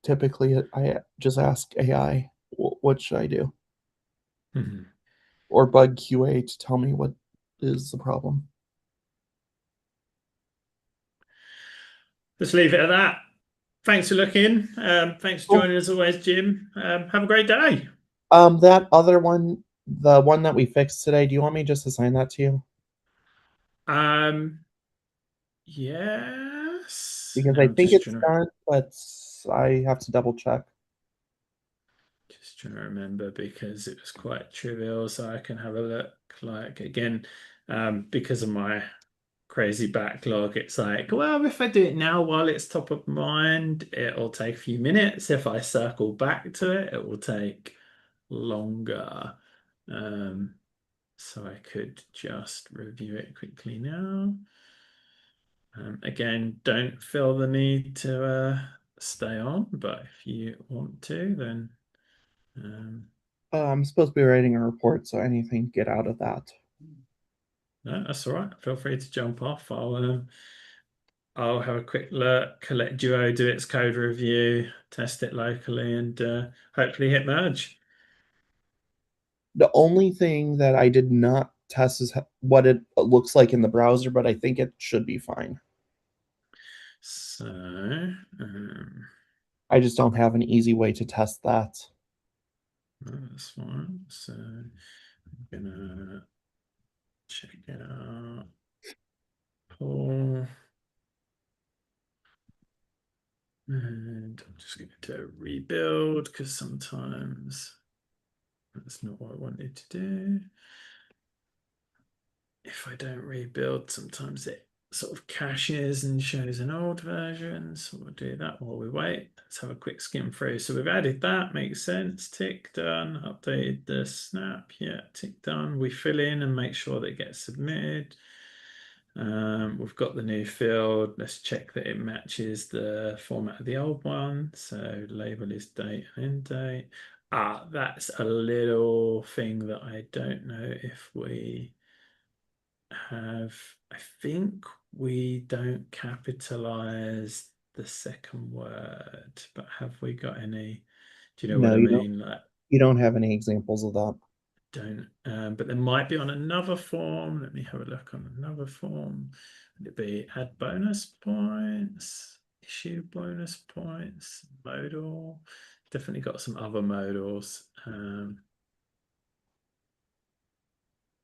Typically, I just ask AI, what should I do? Mhm. Or bug QA to tell me what is the problem. Let's leave it at that. Thanks for looking. Thanks for Cool. joining us always, Jim. Have a great day. That other one, the one that we fixed today, do you want me just to assign that to you? Um, yes. Because Now I I'm think just it's trying to done, but I have to double check. just Just trying to remember because it was quite trivial, so I can have a look. Like again, because of my crazy backlog, it's like, well, if I do it now while it's top of mind, it'll take a few minutes. If I circle back to it, it will take longer. So I could just review it quickly now. Again, don't feel the need to stay on, but if you want to, then I'm supposed to be writing a report, so anything get out of that. no, that's all right. Feel free to jump off. I'll have a quick look, let Duo do its code review, test it locally, and hopefully hit merge. The only thing that I did not test is what it looks like in the browser, but I think it should be fine. So I just don't have an easy way to test that. that's fine. So I'm gonna check it out. Pull. And I'm just going to rebuild because sometimes that's not what I wanted to do. If I don't rebuild, sometimes it sort of caches and shows an old version. So we'll do that while we wait. Let's have a quick skim through. So we've added that, makes sense. Tick done. Updated the snap. Yeah, tick done. We fill in and make sure that it gets submitted. We've got the new field. Let's check that it matches the format of the old one. So label is date and end date. That's a little thing that I don't know if we have. I think we don't capitalize the second word, but have we got any? Do you know what No, I mean? Like, you don't have any examples of that. don't, but there might be on another form. Let me have a look on another form. Would it be add bonus points, issue bonus points, modal? Definitely got some other modals.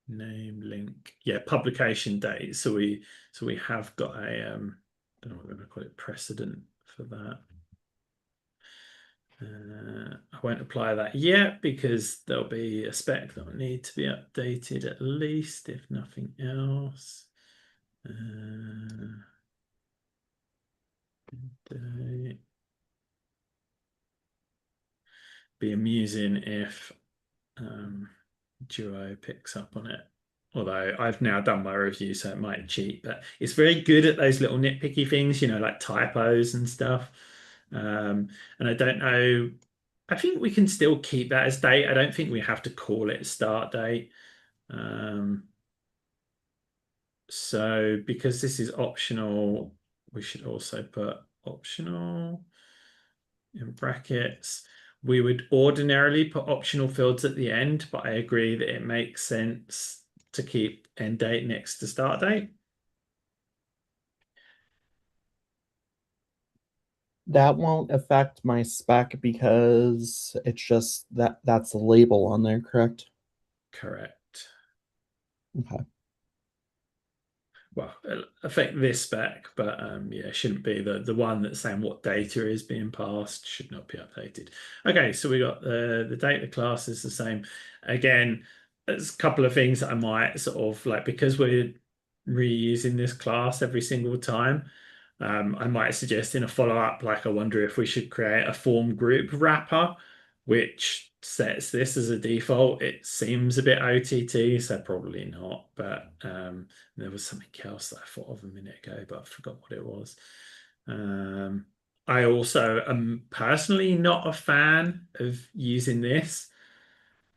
Name, link, yeah, publication date. So we have got a I don't know what we're going to call it, precedent for that. I won't apply that yet because there'll be a spec that will need to be updated at least, if nothing else. Be amusing if Duo picks up on it. Although I've now done my review, so it might cheat, but it's very good at those little nitpicky things, like typos and stuff. And I don't know. I think we can still keep that as date. I don't think we have to call it start date. So because this is optional, we should also put optional in brackets. We would ordinarily put optional fields at the end, but I agree that it makes sense to keep end date next to start date. That won't affect my spec because it's just that's the label on there, correct? Correct. Okay. Well, it'll affect this spec, but yeah, it shouldn't be the one that's saying what data is being passed should not be updated. Okay, so we got the data class is the same. Again, there's a couple of things that I might sort of like because we're reusing this class every single time. I might suggest in a follow-up, like I wonder if we should create a form group wrapper, which sets this as a default. It seems a bit OTT, so probably not, but there was something else that I thought of a minute ago, but I forgot what it was. I also am personally not a fan of using this.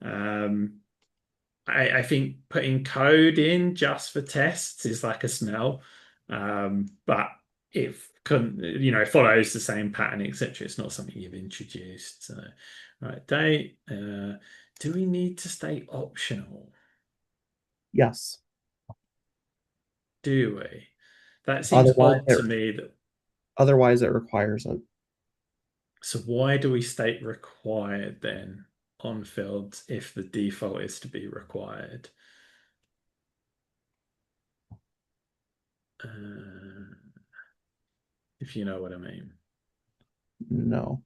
I think putting code in just for tests is like a smell. But if follows the same pattern, etc., it's not something you've introduced. So, right, date. Do we need to state optional? Yes. Do we? That seems Otherwise, odd to me. otherwise it requires it. So why do we state required then on fields if the default is to be required? If you know what I mean. No.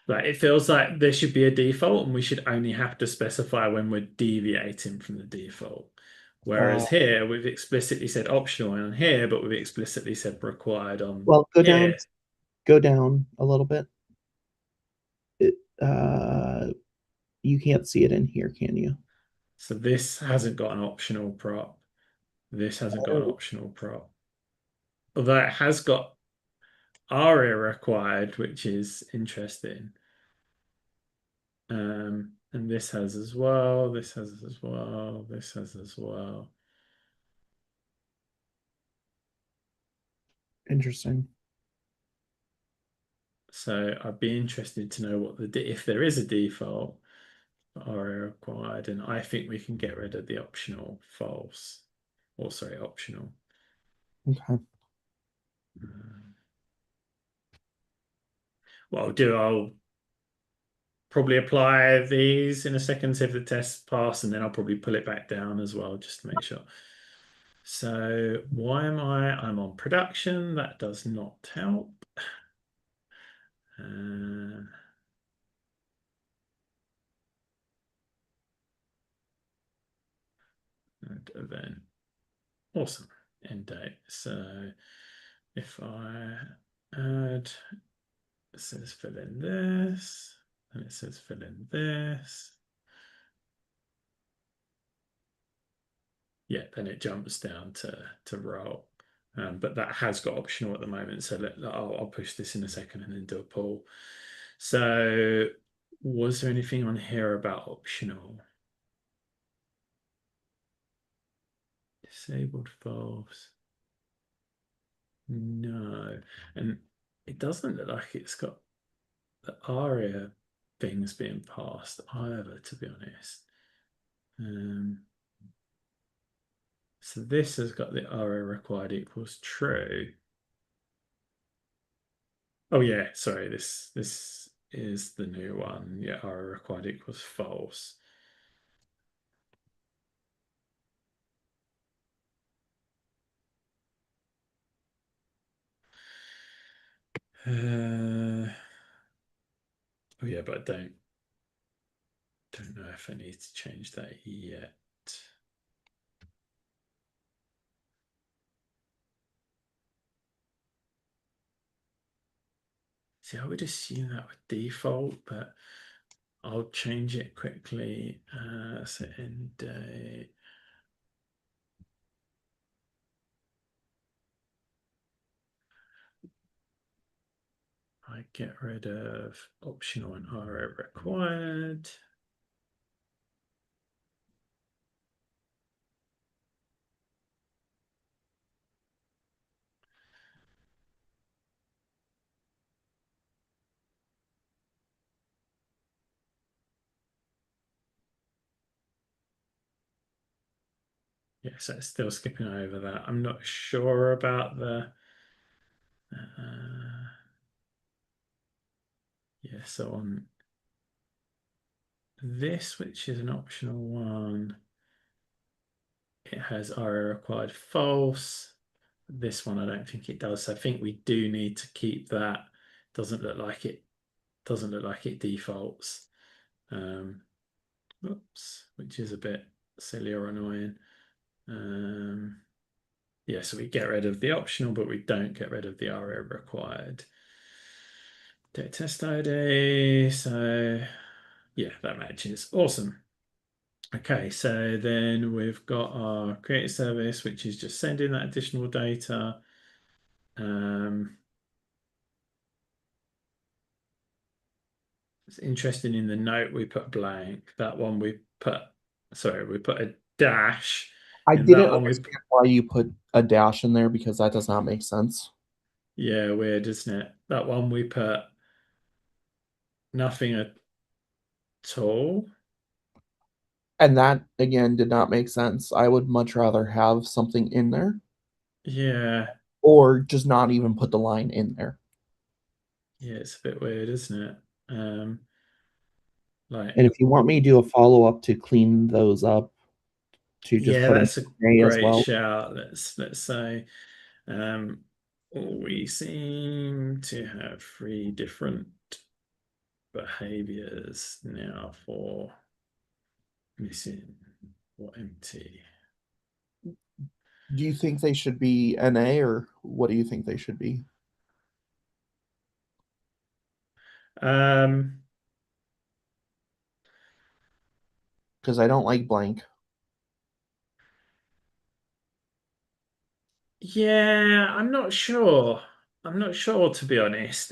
Like it feels like there should be a default and we should only have to specify when we're deviating from the default. Uh, Whereas here we've explicitly said optional on here, but we've explicitly said required on well, here. go down a little bit. It, uh, you can't see it in here, can you? So this hasn't got an optional prop. This hasn't got an Oh, optional prop. Although it has got ARIA required, which is interesting. And this has as well, this has as well, this has as well. interesting. So I'd be interested to know what if there is a default for ARIA required, and I think we can get rid of the optional false, or sorry, optional. Okay. What I'll do, I'll probably apply these in a second, see if the tests pass, and then I'll probably pull it back down as well, just to make sure. So why am I'm on production. That does not help. Uh, and event. Awesome. End date. So if I add, it says fill in this, and it says fill in this. Yeah, then it jumps down to roll. But that has got optional at the moment. So I'll push this in a second and then do a pull. So was there anything on here about optional? Disabled false. No. And it doesn't look like it's got the ARIA things being passed either, to be honest. So this has got the ARIA required equals true. Oh yeah, sorry, this is the new one. Yeah, ARIA required equals false. Oh yeah, but I don't know if I need to change that yet. See, I would assume that would default, but I'll change it quickly. So end date. I get rid of optional and ARIA required. Yeah, so it's still skipping over that. I'm not sure about the yeah, so on this, which is an optional one, it has ARIA required false. This one, I don't think it does. So I think we do need to keep that. Doesn't look like it defaults. Oops, which is a bit silly or annoying. Yeah, so we get rid of the optional, but we don't get rid of the ARIA required. Data test ID. So yeah, that matches. Awesome. Okay, so then we've got our create service, which is just sending that additional data. It's interesting in the note we put blank. That one we put, sorry, we put a dash. I In didn't that one understand why you put a dash in there because that does not make sense. yeah, weird, isn't it? That one we put nothing at all. And that again did not make sense. I would much rather have something in there Yeah, or just not even put the line in there. yeah, it's a bit weird, isn't it? Like, And if you want me to do a follow up to clean those up, to just yeah, put an that's a A as great well. shout. Let's say we seem to have three different behaviors now for missing or empty. Do you think they should be NA, or what do you think they should be? Um, Because I don't like blank. yeah, I'm not sure. I'm not sure, to be honest.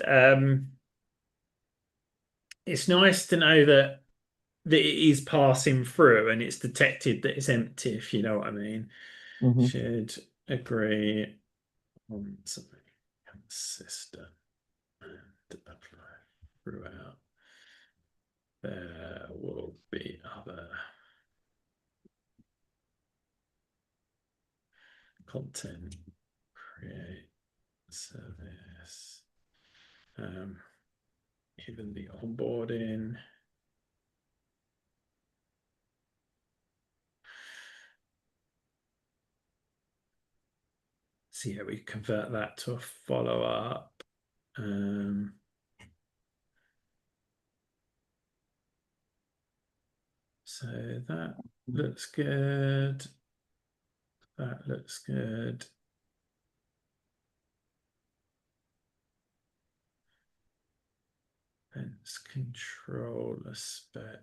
It's nice to know that it is passing through and it's detected that it's empty, if you know what I mean. Mhm. Should agree on something consistent and apply throughout. There will be other content create service. Even the onboarding. So yeah, we convert that to a follow-up. So that looks good. That looks good. Let's control the spec.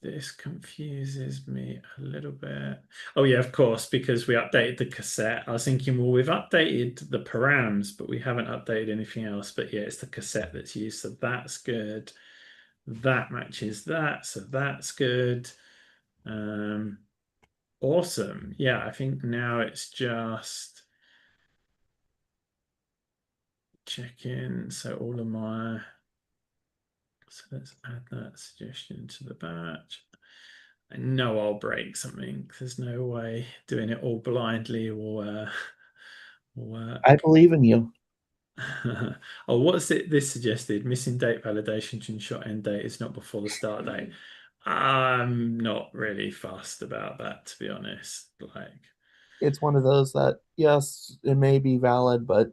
This confuses me a little bit. Oh yeah, of course, because we updated the cassette. I was thinking, well, we've updated the params, but we haven't updated anything else. But yeah, it's the cassette that's used, so that's good. That matches that, so that's good. Awesome. Yeah, I think now it's just check in. So all of my, so let's add that suggestion to the batch. I know I'll break something. There's no way doing it all blindly will I work. believe in you. Oh, what's it? This suggested missing date validation to ensure end date is not before the start date. I'm not really fussed about that, to be honest. Like, It's one of those that, yes, it may be valid, but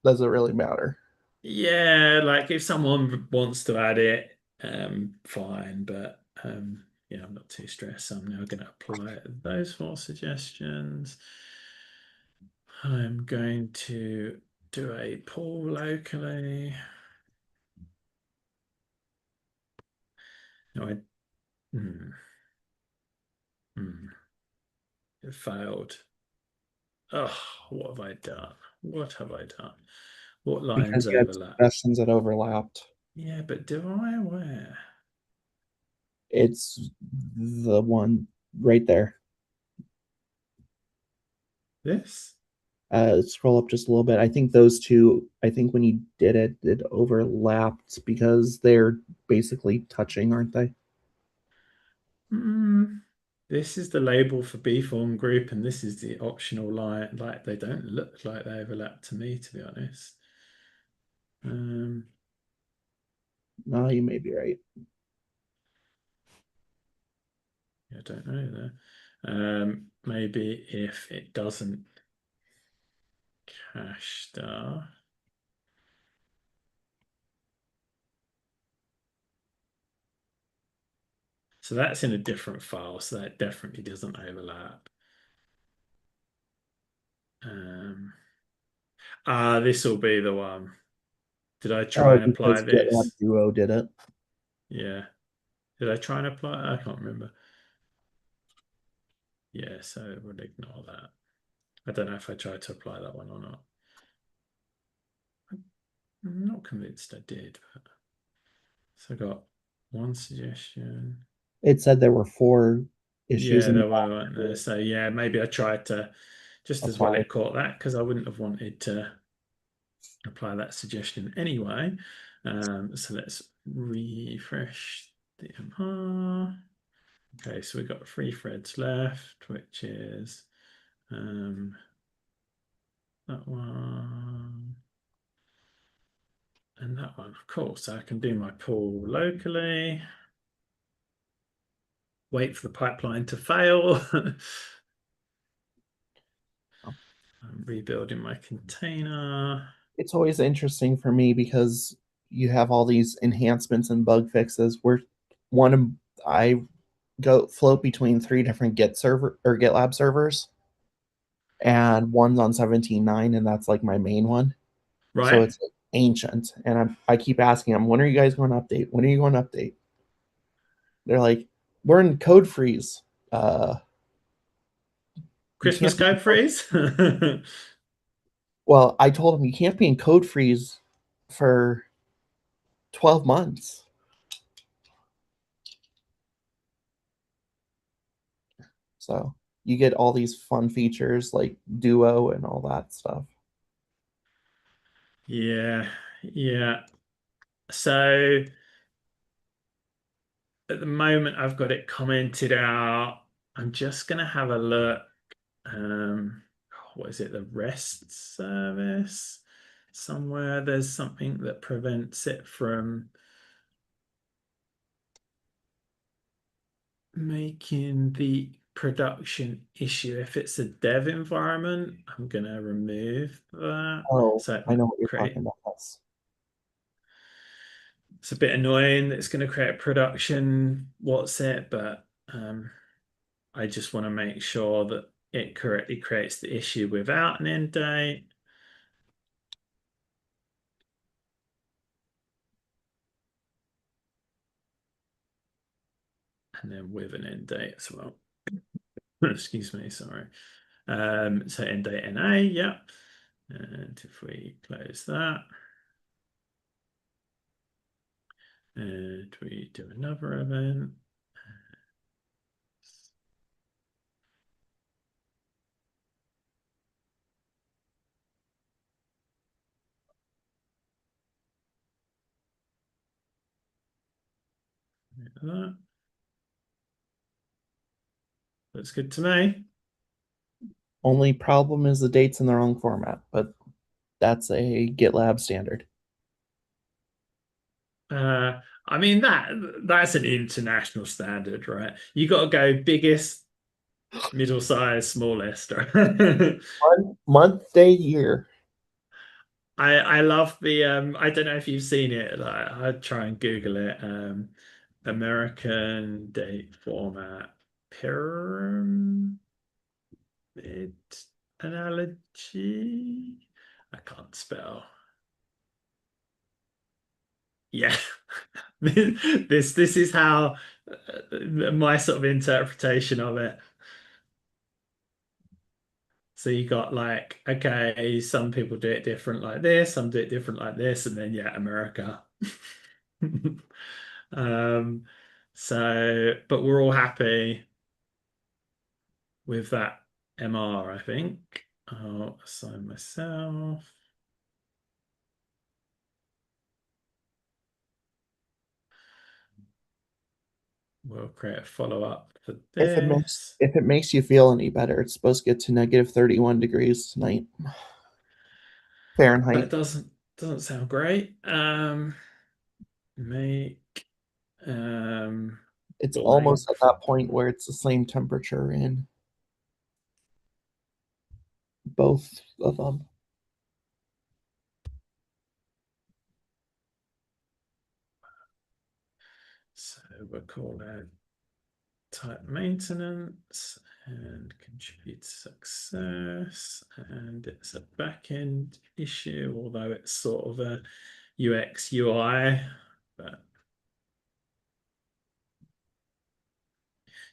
does it really matter? yeah, like if someone wants to add it, fine. But yeah, I'm not too stressed. I'm now going to apply those 4 suggestions. I'm going to do a pull locally. No, hmm, hmm, it failed. Oh, what have I done? What have I done? What lines Because you had overlap? suggestions that overlapped. Yeah, but do I? Where? It's the one right there. This? Scroll up just a little bit. I think those two, I think when you did it, it overlapped because they're basically touching, aren't they? Mm, this is the label for B form group, and this is the optional line. Like they don't look like they overlap to me, to be honest. Um, No, you may be right. I don't know there. Maybe if it doesn't cache stuff. So that's in a different file, so that definitely doesn't overlap. This will be the one. Did I try Oh, and apply because GitLab this? Duo did it. Yeah. Did I try and apply it? I can't remember. Yeah, so we'll ignore that. I don't know if I tried to apply that one or not. I'm not convinced I did. But... So I got one suggestion. It said there were 4 issues Yeah, in the there were, weren't there? batch. So yeah, maybe I tried to just as well Apply. it caught that because I wouldn't have wanted to apply that suggestion anyway. So let's refresh the MR. Okay, so we've got 3 threads left, which is that one and that one. Of course, I can do my pull locally. Wait for the pipeline to fail. I'm rebuilding my container. It's always interesting for me because you have all these enhancements and bug fixes. Where one of I go float between three different Git server or GitLab servers, and one's on 17.9, and that's like my main one. So Right. it's like ancient, and I keep asking them, when are you guys going to update? When are you going to update? They're like, we're in code freeze. Uh, you Christmas can't be. code freeze? Well, I told them you can't be in code freeze for 12 months. So you get all these fun features like Duo and all that stuff. Yeah, yeah. So at the moment, I've got it commented out. I'm just gonna have a look. Um, what is it? The REST service? Somewhere there's something that prevents it from making the production issue. If it's a dev environment, I'm gonna remove that. Oh, So I know what you're talking create. about. Yes. It's a bit annoying that it's going to create production what's it, but I just want to make sure that it correctly creates the issue without an end date. And then with an end date as well. Excuse me, sorry. So end date NA, yeah. And if we close that, and we do another event, that looks good to me. Only problem is the date's in the wrong format, but that's a GitLab standard. I mean that's an international standard, right? You got to go biggest, middle size, smallest, right? Month, day, year. I love the I don't know if you've seen it. Like, I'd try and Google it. American date format pyramid analogy. I can't spell. Yeah. This is how my sort of interpretation of it. So you got like, okay, some people do it different like this, some do it different like this, and then yeah, America. Um, so, but we're all happy with that MR, I think. I'll assign myself. We'll create a follow-up for this. If it makes you feel any better, it's supposed to get to negative 31 degrees tonight. That Fahrenheit. doesn't sound great. Make It's full almost at length. that point where it's the same temperature in both of them. So we'll call that type maintenance and contribute success. And it's a backend issue, although it's sort of a UX UI. But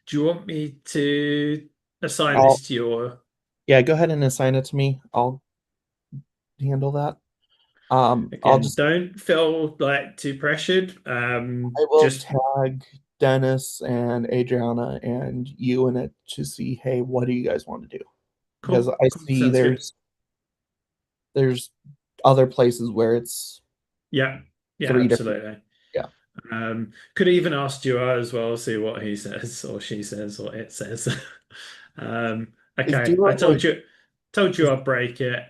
do you want me to assign I'll this to your Yeah, go ahead and assign it to me. I'll handle that. I'll again? just Don't feel like too pressured. I will Just tag Dennis and Adriana and you in it to see, hey, what do you guys want to do? Because cool, I cool, see sounds good. there's other places where it's Yeah, yeah, three different. absolutely. Yeah, Could even ask Duo as well, see what he says or she says or it says. is Okay, Duo told you is I'd break it.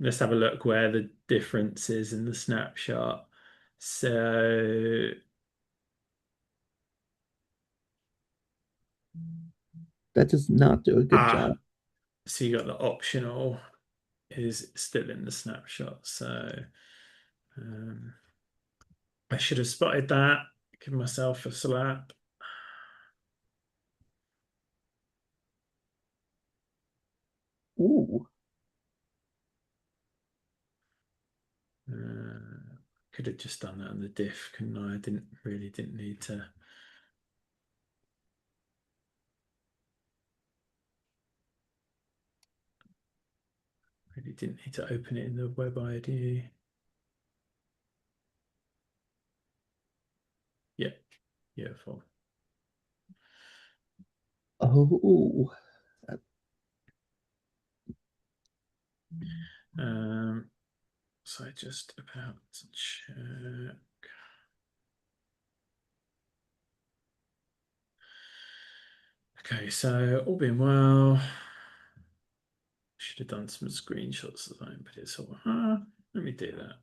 Let's have a look where the difference is in the snapshot. So that does not do a good job. so you got the optional is still in the snapshot. So I should have spotted that. Give myself a slap. Ooh. Could have just done that on the diff, couldn't I? I didn't need to. Really didn't need to open it in the web ID. Yeah, beautiful. Oh. So just about to check. Okay, so all being well. Should have done some screenshots of that, but it's all. Let me do that.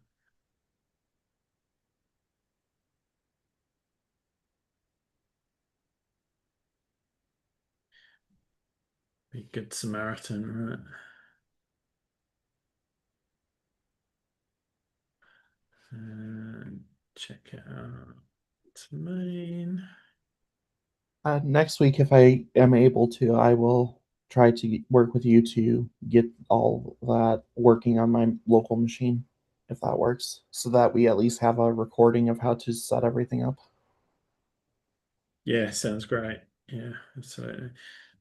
Be a good Samaritan, right? And check it out. It's main. Next week, if I am able to, I will try to work with you to get all that working on my local machine, if that works, so that we at least have a recording of how to set everything up. Yeah, sounds great. Yeah, absolutely.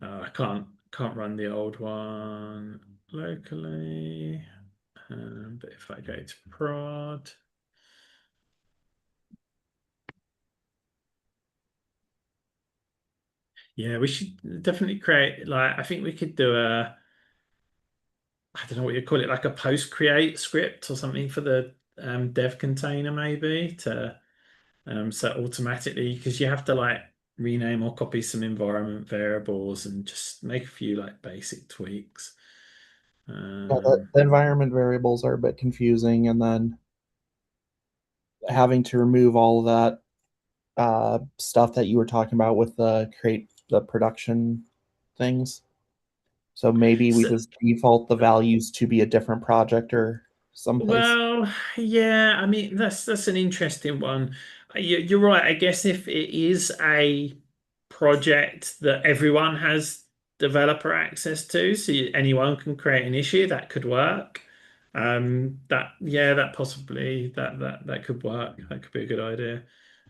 I can't run the old one locally, but if I go to prod, yeah, we should definitely create. Like, I think we could do a, I don't know what you call it, like a post create script or something for the dev container, maybe to set automatically, because you have to like rename or copy some environment variables and just make a few like basic tweaks. Yeah, the environment variables are a bit confusing, and then having to remove all of that stuff that you were talking about with the create the production things. So maybe we So, just default the values to be a different project or someplace. well, yeah, I mean that's an interesting one. You're right. I guess if it is a project that everyone has developer access to, so anyone can create an issue, that could work. That yeah, that possibly that could work. That could be a good idea.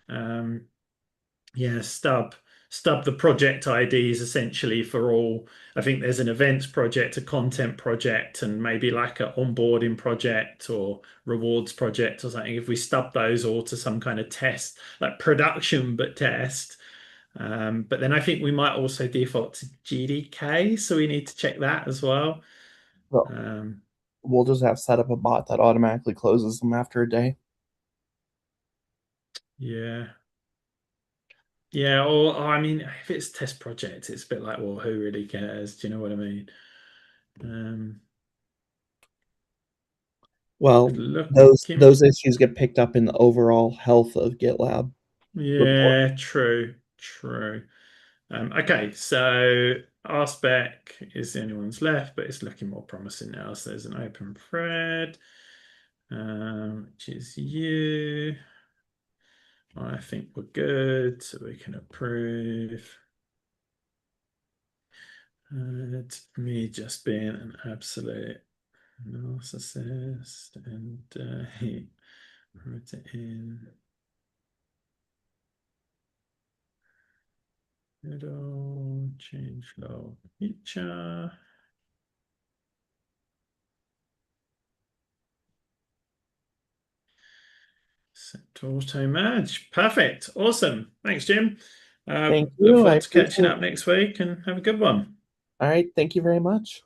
Um, yeah, stub the project IDs essentially for all. I think there's an events project, a content project, and maybe like an onboarding project or rewards project or something. If we stub those all to some kind of test, like production but test. But then I think we might also default to GDK, so we need to check that as well. So Um, we'll just have set up a bot that automatically closes them after a day. yeah. Yeah, or I mean, if it's test project, it's a bit like, well, who really cares? Do you know what I mean? Um, Well, looking, those issues get picked up in the overall health of GitLab report. yeah, true, true. Okay, so our spec is the only one's left, but it's looking more promising now. So there's an open thread, which is you. I think we're good, so we can approve. It's me just being an absolute narcissist, and he wrote it in middle, change log feature. Set to auto merge. Perfect. Awesome. Thanks, Jim. Thank Look you. I forward to catching appreciate it. up next week and have a good one. All right. Thank you very much.